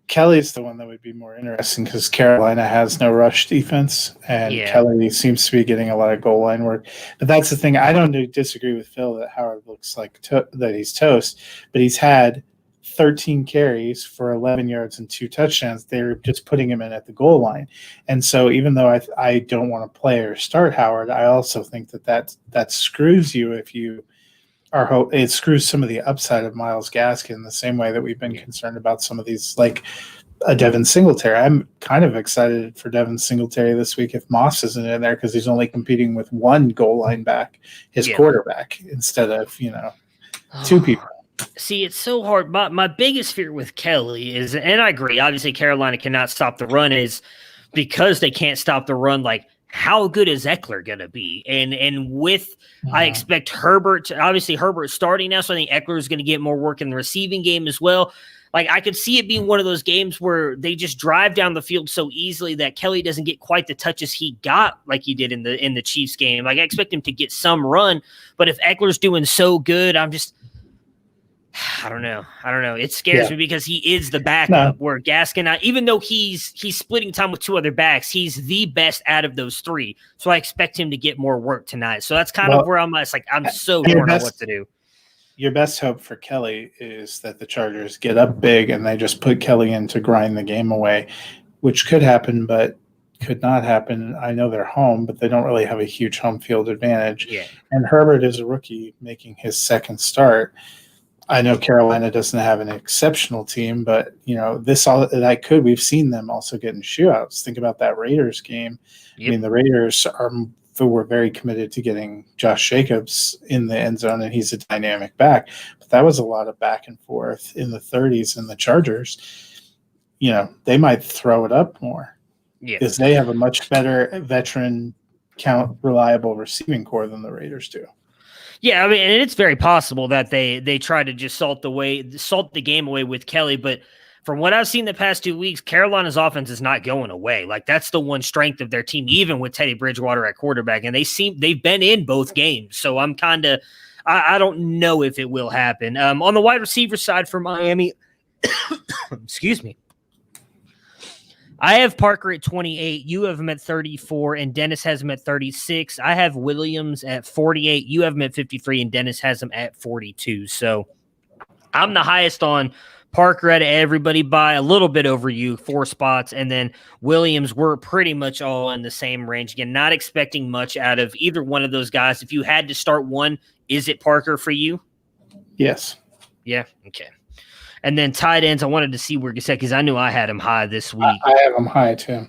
Kelly's the one that would be more interesting because Carolina has no rush defense, and Kelly seems to be getting a lot of goal line work. But that's the thing. I don't disagree with Phil that Howard looks like that he's toast, but he's had 13 carries for 11 yards and 2 touchdowns. They're just putting him in at the goal line. And so even though I don't want to play or start Howard, I also think that screws you if you are it screws some of the upside of Myles Gaskin the same way that we've been concerned about some of these, like a Devin Singletary. I'm kind of excited for Devin Singletary this week if Moss isn't in there because he's only competing with one goal line back, his quarterback, instead of, 2 people. See, it's so hard. My biggest fear with Kelly is, and I agree, obviously Carolina cannot stop the run, is because they can't stop the run, like, how good is Eckler going to be? And with, I expect Herbert, obviously Herbert's starting now, so I think Eckler is going to get more work in the receiving game as well. Like, I could see it being one of those games where they just drive down the field so easily that Kelly doesn't get quite the touches he got like he did in the Chiefs game. Like, I expect him to get some run, but if Eckler's doing so good, I don't know. It scares me because he is the backup where Gaskin, even though he's splitting time with 2 other backs, he's the best out of those 3. So I expect him to get more work tonight. So that's kind of where I'm so torn on what to do. Your best hope for Kelly is that the Chargers get up big and they just put Kelly in to grind the game away, which could happen, but could not happen. I know they're home, but they don't really have a huge home field advantage. Yeah. And Herbert is a rookie making his second start. I know Carolina doesn't have an exceptional team, but we've seen them also get in shootouts. Think about that Raiders game. Yep. I mean, the Raiders were very committed to getting Josh Jacobs in the end zone, and he's a dynamic back. But that was a lot of back and forth in the 30s, and the Chargers, they might throw it up more because they have a much better veteran count, reliable receiving core than the Raiders do. Yeah, I mean, and it's very possible that they try to just salt the game away with Kelly, but from what I've seen the past 2 weeks, Carolina's offense is not going away. Like, that's the one strength of their team, even with Teddy Bridgewater at quarterback, and they've been in both games. So I'm I don't know if it will happen. On the wide receiver side for Miami, excuse me, I have Parker at 28. You have him at 34, and Dennis has him at 36. I have Williams at 48. You have him at 53, and Dennis has him at 42. So I'm the highest on Parker out of everybody by a little bit over you, 4 spots. And then Williams, we're pretty much all in the same range. Again, not expecting much out of either one of those guys. If you had to start one, is it Parker for you? Yes. Yeah? Okay. And then tight ends, I wanted to see where Gasecki, because I knew I had him high this week. I have him high too.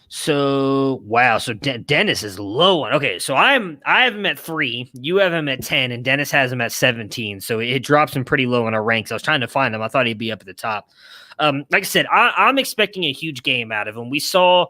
So, wow. So Dennis is low on. Okay, so I have him at 3. You have him at 10, and Dennis has him at 17. So it drops him pretty low in our ranks. I was trying to find him. I thought he'd be up at the top. Like I said, I'm expecting a huge game out of him. We saw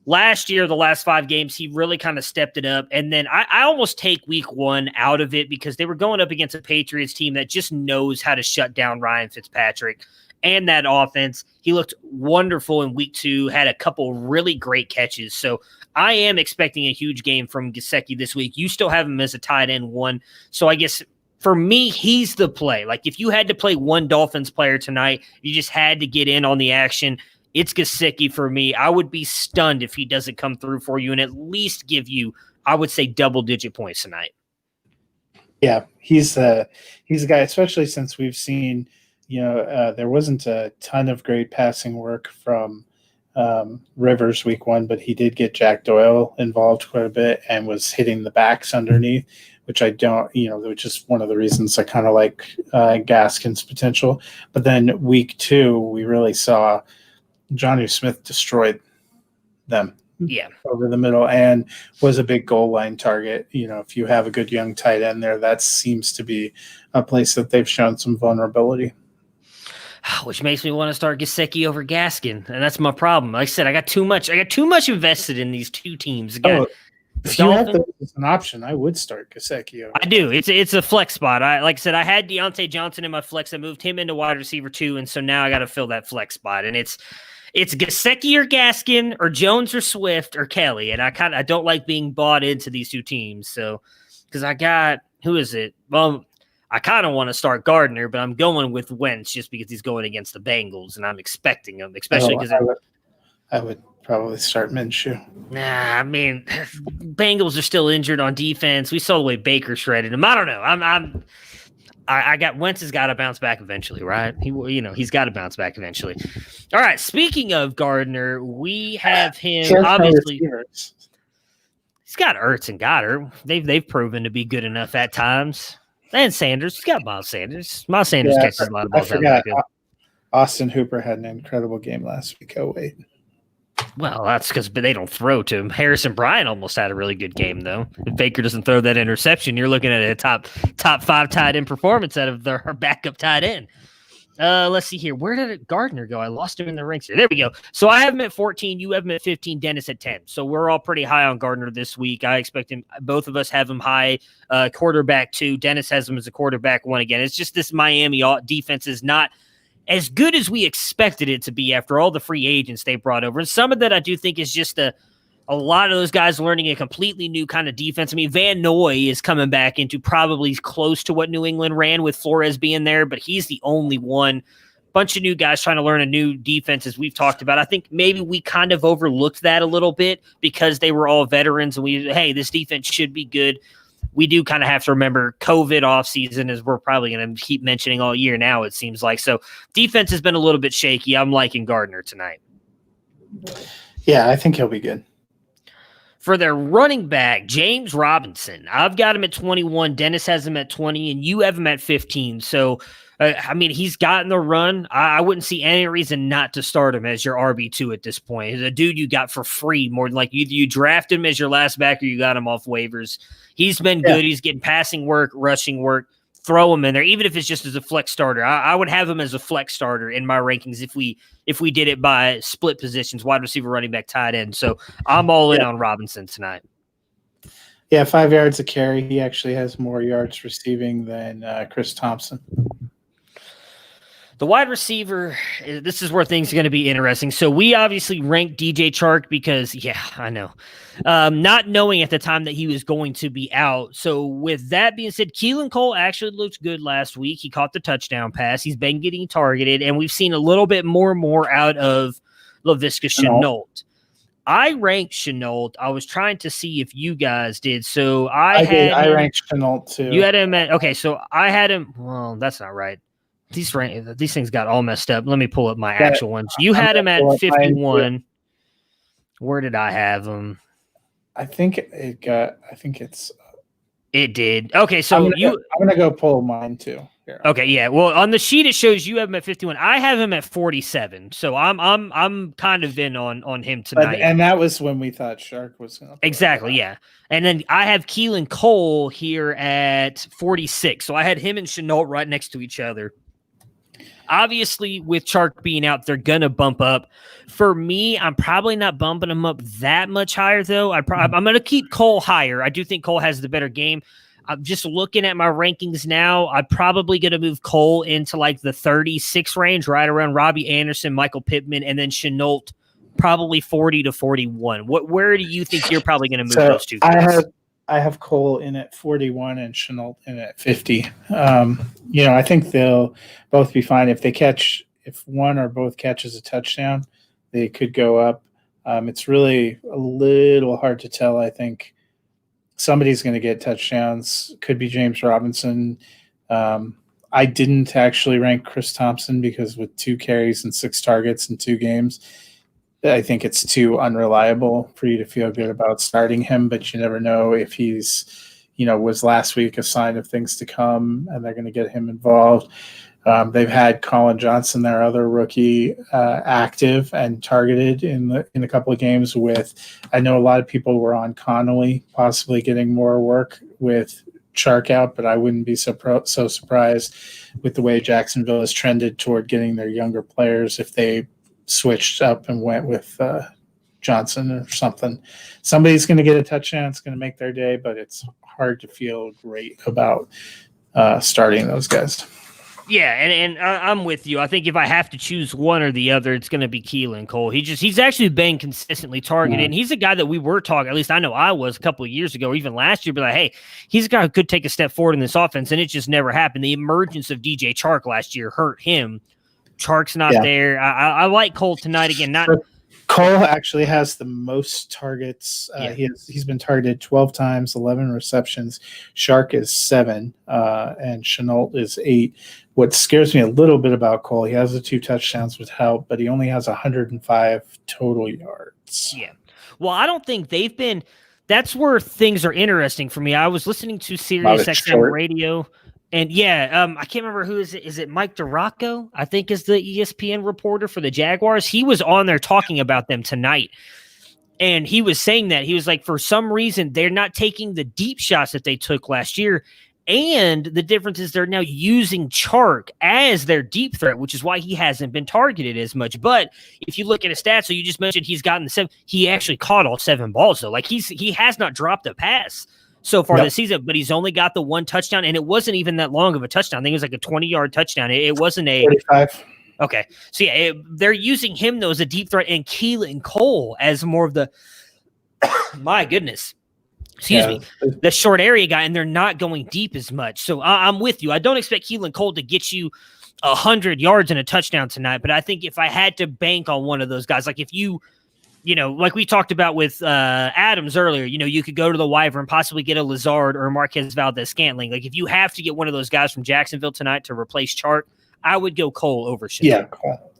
last year, the last 5 games, he really kind of stepped it up. And then I almost take week 1 out of it because they were going up against a Patriots team that just knows how to shut down Ryan Fitzpatrick and that offense. He looked wonderful in week 2, had a couple really great catches. So I am expecting a huge game from Gesicki this week. You still have him as a tight end 1. So I guess for me, he's the play. Like, if you had to play one Dolphins player tonight, you just had to get in on the action. It's Gasicki for me. I would be stunned if he doesn't come through for you and at least give you, I would say, double-digit points tonight. Yeah, he's a guy, especially since we've seen, there wasn't a ton of great passing work from Rivers week 1, but he did get Jack Doyle involved quite a bit and was hitting the backs underneath, which I don't, which is one of the reasons I kind of like Gaskin's potential. But then week 2, we really saw Jonnu Smith destroyed them over the middle and was a big goal line target. If you have a good young tight end there, that seems to be a place that they've shown some vulnerability. Which makes me want to start Gasicki over Gaskin, and that's my problem. Like I said, I got too much invested in these two teams. Again, if you have those as an option, I would start Gasicki over. I do. It's a flex spot. Like I said, I had Deontay Johnson in my flex. I moved him into wide receiver 2, and so now I got to fill that flex spot. And it's Gasicki or Gaskin or Jones or Swift or Kelly, and I don't like being bought into these two teams. So because I got who is it? Well, I kind of want to start Gardner, but I'm going with Wentz just because he's going against the Bengals, and I'm expecting him, especially because I would probably start Minshew. Nah, I mean, Bengals are still injured on defense. We saw the way Baker shredded him. I don't know. I got Wentz has got to bounce back eventually, right? He's got to bounce back eventually. All right. Speaking of Gardner, we have him obviously. He's got Ertz and Goddard. They've proven to be good enough at times. And Sanders. He's got Miles Sanders. Miles Sanders catches a lot of balls. I forgot. Austin Hooper had an incredible game last week. Oh, wait. Well, that's because they don't throw to him. Harrison Bryant almost had a really good game, though. If Baker doesn't throw that interception, you're looking at a top 5 tight end performance out of their backup tight end. Let's see here. Where did Gardner go? I lost him in the ranks here. There we go. So I have him at 14. You have him at 15. Dennis at 10. So we're all pretty high on Gardner this week. I expect him. Both of us have him high. Quarterback 2. Dennis has him as a quarterback 1 again. It's just this Miami defense is not as good as we expected it to be after all the free agents they brought over. And some of that I do think is just a lot of those guys learning a completely new kind of defense. I mean, Van Noy is coming back into probably close to what New England ran with Flores being there, but he's the only one. Bunch of new guys trying to learn a new defense, as we've talked about. I think maybe we kind of overlooked that a little bit because they were all veterans and hey, this defense should be good. We do kind of have to remember COVID offseason, as we're probably going to keep mentioning all year now, it seems like. So defense has been a little bit shaky. I'm liking Gardner tonight. Yeah, I think he'll be good. For their running back, James Robinson, I've got him at 21. Dennis has him at 20, and you have him at 15. So, I mean, he's gotten the run. I wouldn't see any reason not to start him as your RB2 at this point. He's a dude you got for free, more than like you draft him as your last back or you got him off waivers. He's been good. He's getting passing work, rushing work. Throw him in there, even if it's just as a flex starter. I would have him as a flex starter in my rankings if we did it by split positions, wide receiver, running back, tight end. So I'm all in on Robinson tonight. Yeah, 5 yards a carry. He actually has more yards receiving than Chris Thompson. The wide receiver, this is where things are going to be interesting. So we obviously ranked DJ Chark because, I know. Not knowing at the time that he was going to be out. So with that being said, Keelan Cole actually looked good last week. He caught the touchdown pass. He's been getting targeted, and we've seen a little bit more out of Laviska Shenault. I ranked Shenault. I was trying to see if you guys did. So I ranked Shenault too. You had him at, okay, so I had him, well, that's not right. These things got all messed up. Let me pull up my actual ones. You had him at 51. Where did I have him? It did. Okay, so I'm gonna go pull mine too. Here. Okay, yeah. Well, on the sheet it shows you have him at 51. I have him at 47. So I'm kind of in on him tonight. And that was when we thought Shark was gonna exactly, yeah. And then I have Keelan Cole here at 46. So I had him and Shenault right next to each other. Obviously, with Chark being out, they're going to bump up. For me, I'm probably not bumping him up that much higher, though. I'm going to keep Cole higher. I do think Cole has the better game. I'm just looking at my rankings now. I'm probably going to move Cole into like the 36 range, right around Robbie Anderson, Michael Pittman, and then Shenault probably 40 to 41. Where do you think you're probably going to move those two guys? I have Cole in at 41 and Shenault in at 50. I think they'll both be fine if one or both catches a touchdown. they could go up. It's really a little hard to tell. I think somebody's going to get touchdowns. Could be James Robinson. I didn't actually rank Chris Thompson because with 2 carries and 6 targets in 2 games, I think it's too unreliable for you to feel good about starting him, but you never know if he's, was last week a sign of things to come and they're going to get him involved. They've had Colin Johnson, their other rookie, active and targeted in a couple of games with, I know a lot of people were on Connolly, possibly getting more work with Chark out, but I wouldn't be so surprised with the way Jacksonville has trended toward getting their younger players if they switched up and went with Johnson or something. Somebody's going to get a touchdown. It's going to make their day, but it's hard to feel great about starting those guys. Yeah, and I'm with you. I think if I have to choose one or the other, it's going to be Keelan Cole. He's actually been consistently targeted, and he's a guy that we were talking, at least I know I was a couple of years ago, or even last year, but like, hey, he's a guy who could take a step forward in this offense, and it just never happened. The emergence of DJ Chark last year hurt him. Chark's not there. I like Cole tonight again. Cole actually has the most targets. He's been targeted 12 times, 11 receptions. Chark is 7, and Chenault is 8. What scares me a little bit about Cole, he has the 2 touchdowns with help, but he only has 105 total yards. Yeah. Well, I don't think they've been – that's where things are interesting for me. I was listening to Sirius XM radio, and I can't remember who is it. Is it Mike DeRocco? I think is the ESPN reporter for the Jaguars. He was on there talking about them tonight, and he was saying that. He was like, for some reason, they're not taking the deep shots that they took last year. And the difference is they're now using Chark as their deep threat, which is why he hasn't been targeted as much. But if you look at his stats, so you just mentioned he's gotten 7. He actually caught all 7 balls, though. Like he has not dropped a pass so far this season, but he's only got the 1 touchdown, and it wasn't even that long of a touchdown. I think it was like a 20-yard touchdown. It wasn't a 45. Okay, so they're using him though as a deep threat, and Keelan Cole as more of the my goodness. Excuse me, the short area guy, and they're not going deep as much. So I'm with you. I don't expect Keelan Cole to get you 100 yards and a touchdown tonight, but I think if I had to bank on one of those guys, like if you like we talked about with Adams earlier, you could go to the waiver and possibly get a Lazard or a Marquez Valdez-Scantling. Like if you have to get one of those guys from Jacksonville tonight to replace Chark, I would go Cole over Shea. Yeah, Cole.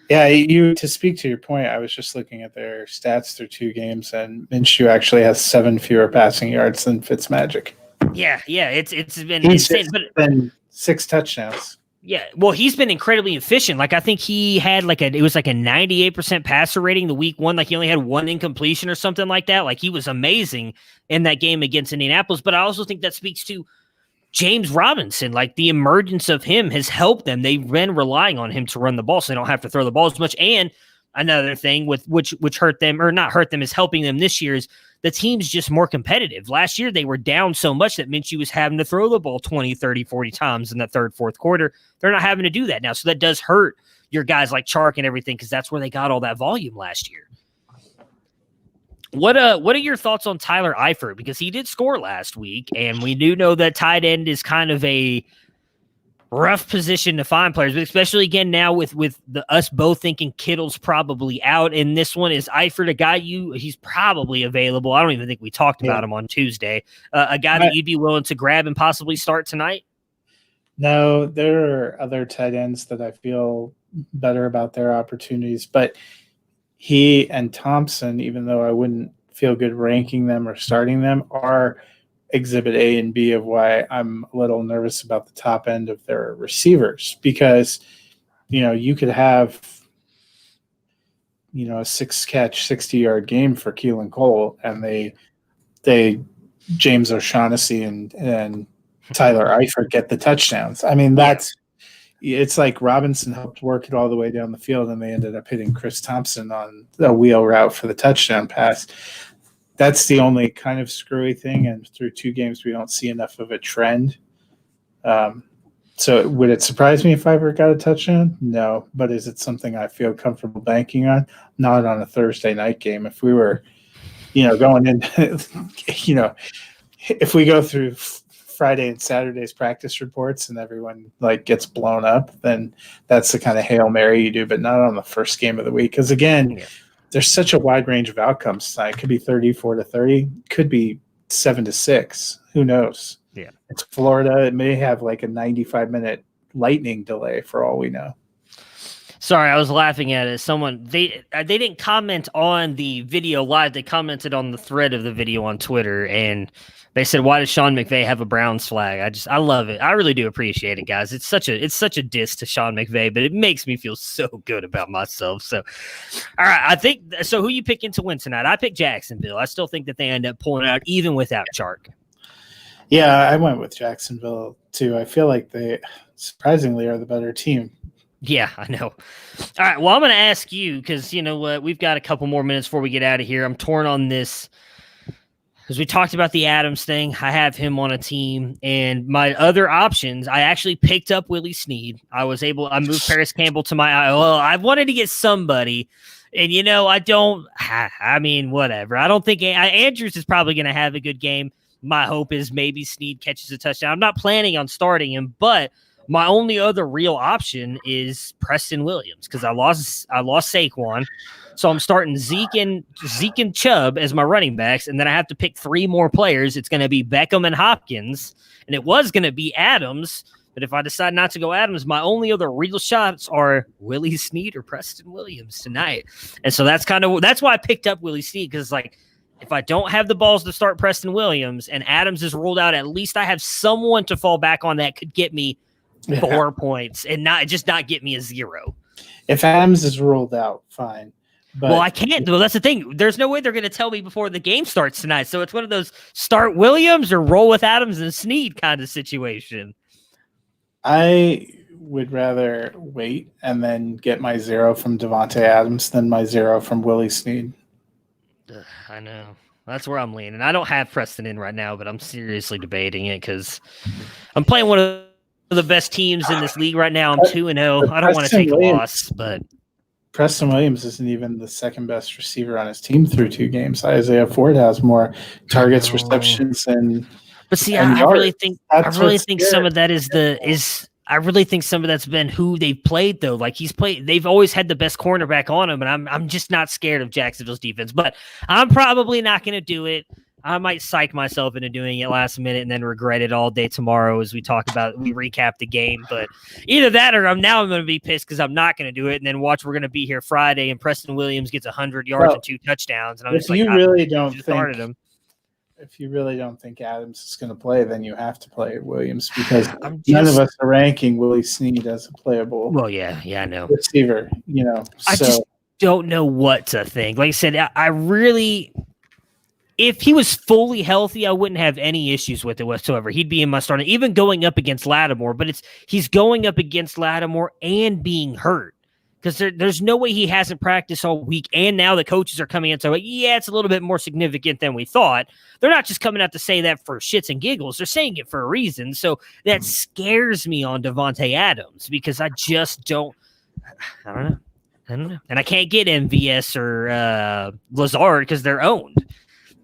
Yeah, to speak to your point, I was just looking at their stats through 2 games, and Minshew actually has 7 fewer passing yards than Fitzmagic. Yeah, it's been insane. But been 6 touchdowns. Yeah, well, he's been incredibly efficient. Like I think he had it was like a 98% passer rating the week 1. Like he only had 1 incompletion or something like that. Like he was amazing in that game against Indianapolis. But I also think that speaks to James Robinson. Like the emergence of him has helped them. They've been relying on him to run the ball, so they don't have to throw the ball as much. And another thing with which hurt them, or not hurt them, is helping them this year is the team's just more competitive. Last year they were down so much that Minshew was having to throw the ball 20, 30, 40 times in the third, fourth quarter. They're not having to do that now. So that does hurt your guys like Chark and everything, because that's where they got all that volume last year. What are your thoughts on Tyler Eifert? Because he did score last week, and we do know that tight end is kind of a rough position to find players, but especially again now with us both thinking Kittle's probably out, and this one is Eifert, a guy he's probably available. I don't even think we talked about him on Tuesday. A guy that you'd be willing to grab and possibly start tonight? No, there are other tight ends that I feel better about their opportunities, but he and Thompson, even though I wouldn't feel good ranking them or starting them, are exhibit A and B of why I'm a little nervous about the top end of their receivers, because, you could have, a 6-catch, 60-yard game for Keelan Cole, and they James O'Shaughnessy and Tyler Eifert get the touchdowns. I mean, it's like Robinson helped work it all the way down the field, and they ended up hitting Chris Thompson on the wheel route for the touchdown pass. That's the only kind of screwy thing, and through 2 games, we don't see enough of a trend. So would it surprise me if Eifert got a touchdown? No, but is it something I feel comfortable banking on? Not on a Thursday night game. If we were, going in, if we go through Friday and Saturday's practice reports and everyone like gets blown up, then that's the kind of Hail Mary you do, but not on the first game of the week. Because again, there's such a wide range of outcomes tonight. It could be 34-30, could be 7-6. Who knows? Yeah. It's Florida. It may have like a 95-minute lightning delay for all we know. Sorry, I was laughing at it. Someone they didn't comment on the video live. They commented on the thread of the video on Twitter, and they said, "Why does Sean McVay have a Browns flag?" I love it. I really do appreciate it, guys. It's such a diss to Sean McVay, but it makes me feel so good about myself. So, all right, I think so. Who you picking to win tonight? I picked Jacksonville. I still think that they end up pulling it out even without Chark. Yeah, I went with Jacksonville too. I feel like they surprisingly are the better team. Yeah, I know. All right, well, I'm going to ask you because, you know what, we've got a couple more minutes before we get out of here. I'm torn on this because we talked about the Adams thing. I have him on a team, and my other options, I actually picked up Willie Snead. I moved Paris Campbell to I wanted to get somebody, and, you know, whatever. I don't think Andrews is probably going to have a good game. My hope is maybe Snead catches a touchdown. I'm not planning on starting him, but my only other real option is Preston Williams because I lost Saquon. So I'm starting Zeke and Chubb as my running backs, and then I have to pick 3 more players. It's going to be Beckham and Hopkins, and it was going to be Adams. But if I decide not to go Adams, my only other real shots are Willie Snead or Preston Williams tonight. And so that's why I picked up Willie Snead because, like, if I don't have the balls to start Preston Williams and Adams is ruled out, at least I have someone to fall back on that could get me 4 points and not get me a 0. If Adams is ruled out, fine. But I can't. Well, that's the thing. There's no way they're going to tell me before the game starts tonight. So it's one of those start Williams or roll with Adams and Snead kind of situation. I would rather wait and then get my 0 from Devontae Adams than my 0 from Willie Snead. I know. That's where I'm leaning. I don't have Preston in right now, but I'm seriously debating it because I'm playing one of the best teams in this league right now. I'm 2-0. I don't want to take a loss, but Preston Williams isn't even the second best receiver on his team through 2 games. Isaiah Ford has more targets, receptions, but see, and I really think some of that I really think some of that's been who they've played though. Like they've always had the best cornerback on him, and I'm just not scared of Jacksonville's defense. But I'm probably not going to do it. I might psych myself into doing it last minute and then regret it all day tomorrow as we recap the game. But either that or I'm going to be pissed because I'm not going to do it. And then we're going to be here Friday and Preston Williams gets 100 yards and 2 touchdowns. And I'm just like, if you really don't think Adams is going to play, then you have to play Williams because none of us are ranking Willie Snead as a playable. Well, yeah, I know receiver. You know, I just don't know what to think. Like I said, I really. If he was fully healthy, I wouldn't have any issues with it whatsoever. He'd be in my starting, even going up against Lattimore. But he's going up against Lattimore and being hurt because there's no way he hasn't practiced all week. And now the coaches are coming in. So, it's a little bit more significant than we thought. They're not just coming out to say that for shits and giggles. They're saying it for a reason. So that scares me on Devontae Adams because I just don't. I don't know. And I can't get MVS or Lazard because they're owned.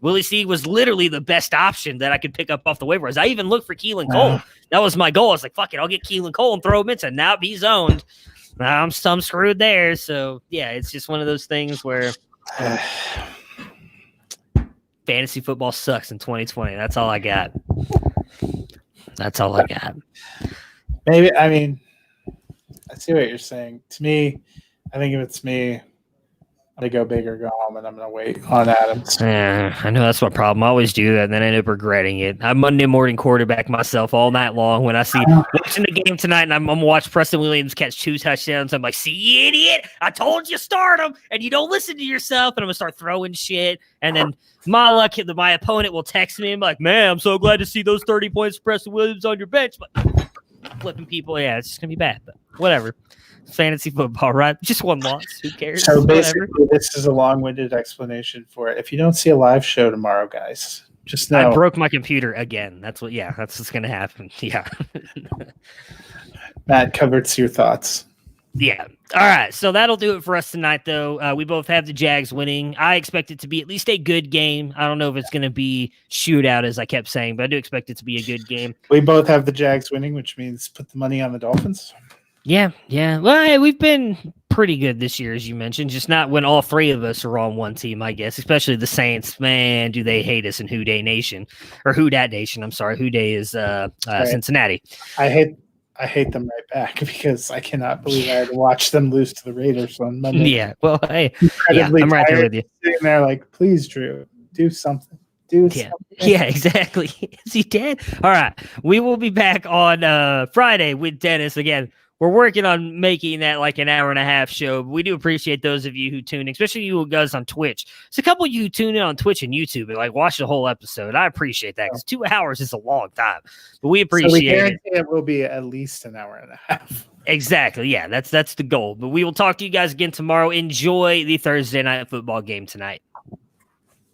Willie Snead was literally the best option that I could pick up off the waivers. I even looked for Keelan Cole. That was my goal. I was like, fuck it, I'll get Keelan Cole and throw him in. So now he's owned. I'm screwed there. So, yeah, it's just one of those things where fantasy football sucks in 2020. That's all I got. Maybe, I mean, I see what you're saying. To me, I think if it's me, I'm going to go big or go home, and I'm going to wait on Adams. Yeah, I know that's my problem. I always do that, and then I end up regretting it. I'm Monday morning quarterback myself all night long when I see watching the game tonight, and I'm going to watch Preston Williams catch 2 touchdowns. I'm like, see, you idiot, I told you start him, and you don't listen to yourself, and I'm going to start throwing shit. And then my luck, my opponent will text me and be like, man, I'm so glad to see those 30 points for Preston Williams on your bench. But flipping people, it's just going to be bad, but whatever. Fantasy football, right? Just one loss. Who cares? So basically, this is a long-winded explanation for it. If you don't see a live show tomorrow, guys, just know I broke my computer again. That's what's going to happen. Yeah. Matt, covers your thoughts. Yeah. All right. So that'll do it for us tonight, though. We both have the Jags winning. I expect it to be at least a good game. I don't know if it's going to be shootout, as I kept saying, but I do expect it to be a good game. We both have the Jags winning, which means put the money on the Dolphins. Yeah. Well, hey, we've been pretty good this year, as you mentioned, just not when all three of us are on one team, I guess, especially the Saints. Man, do they hate us in Who Day Nation, or Who Dat Nation. I'm sorry. Who Day is Cincinnati. I hate them right back because I cannot believe I had to watch them lose to the Raiders on Monday. Yeah. Well, hey, I'm right there with you. Sitting there like, please, Drew, do something. Something. Yeah, exactly. Is he dead? All right. We will be back on Friday with Dennis again. We're working on making that like an hour and a half show. But we do appreciate those of you who tune in, especially you who guys on Twitch. There's a couple of you tune in on Twitch and YouTube and like watch the whole episode. I appreciate that because 2 hours is a long time, but we appreciate it will be at least an hour and a half. Exactly. Yeah, that's the goal. But we will talk to you guys again tomorrow. Enjoy the Thursday night football game tonight.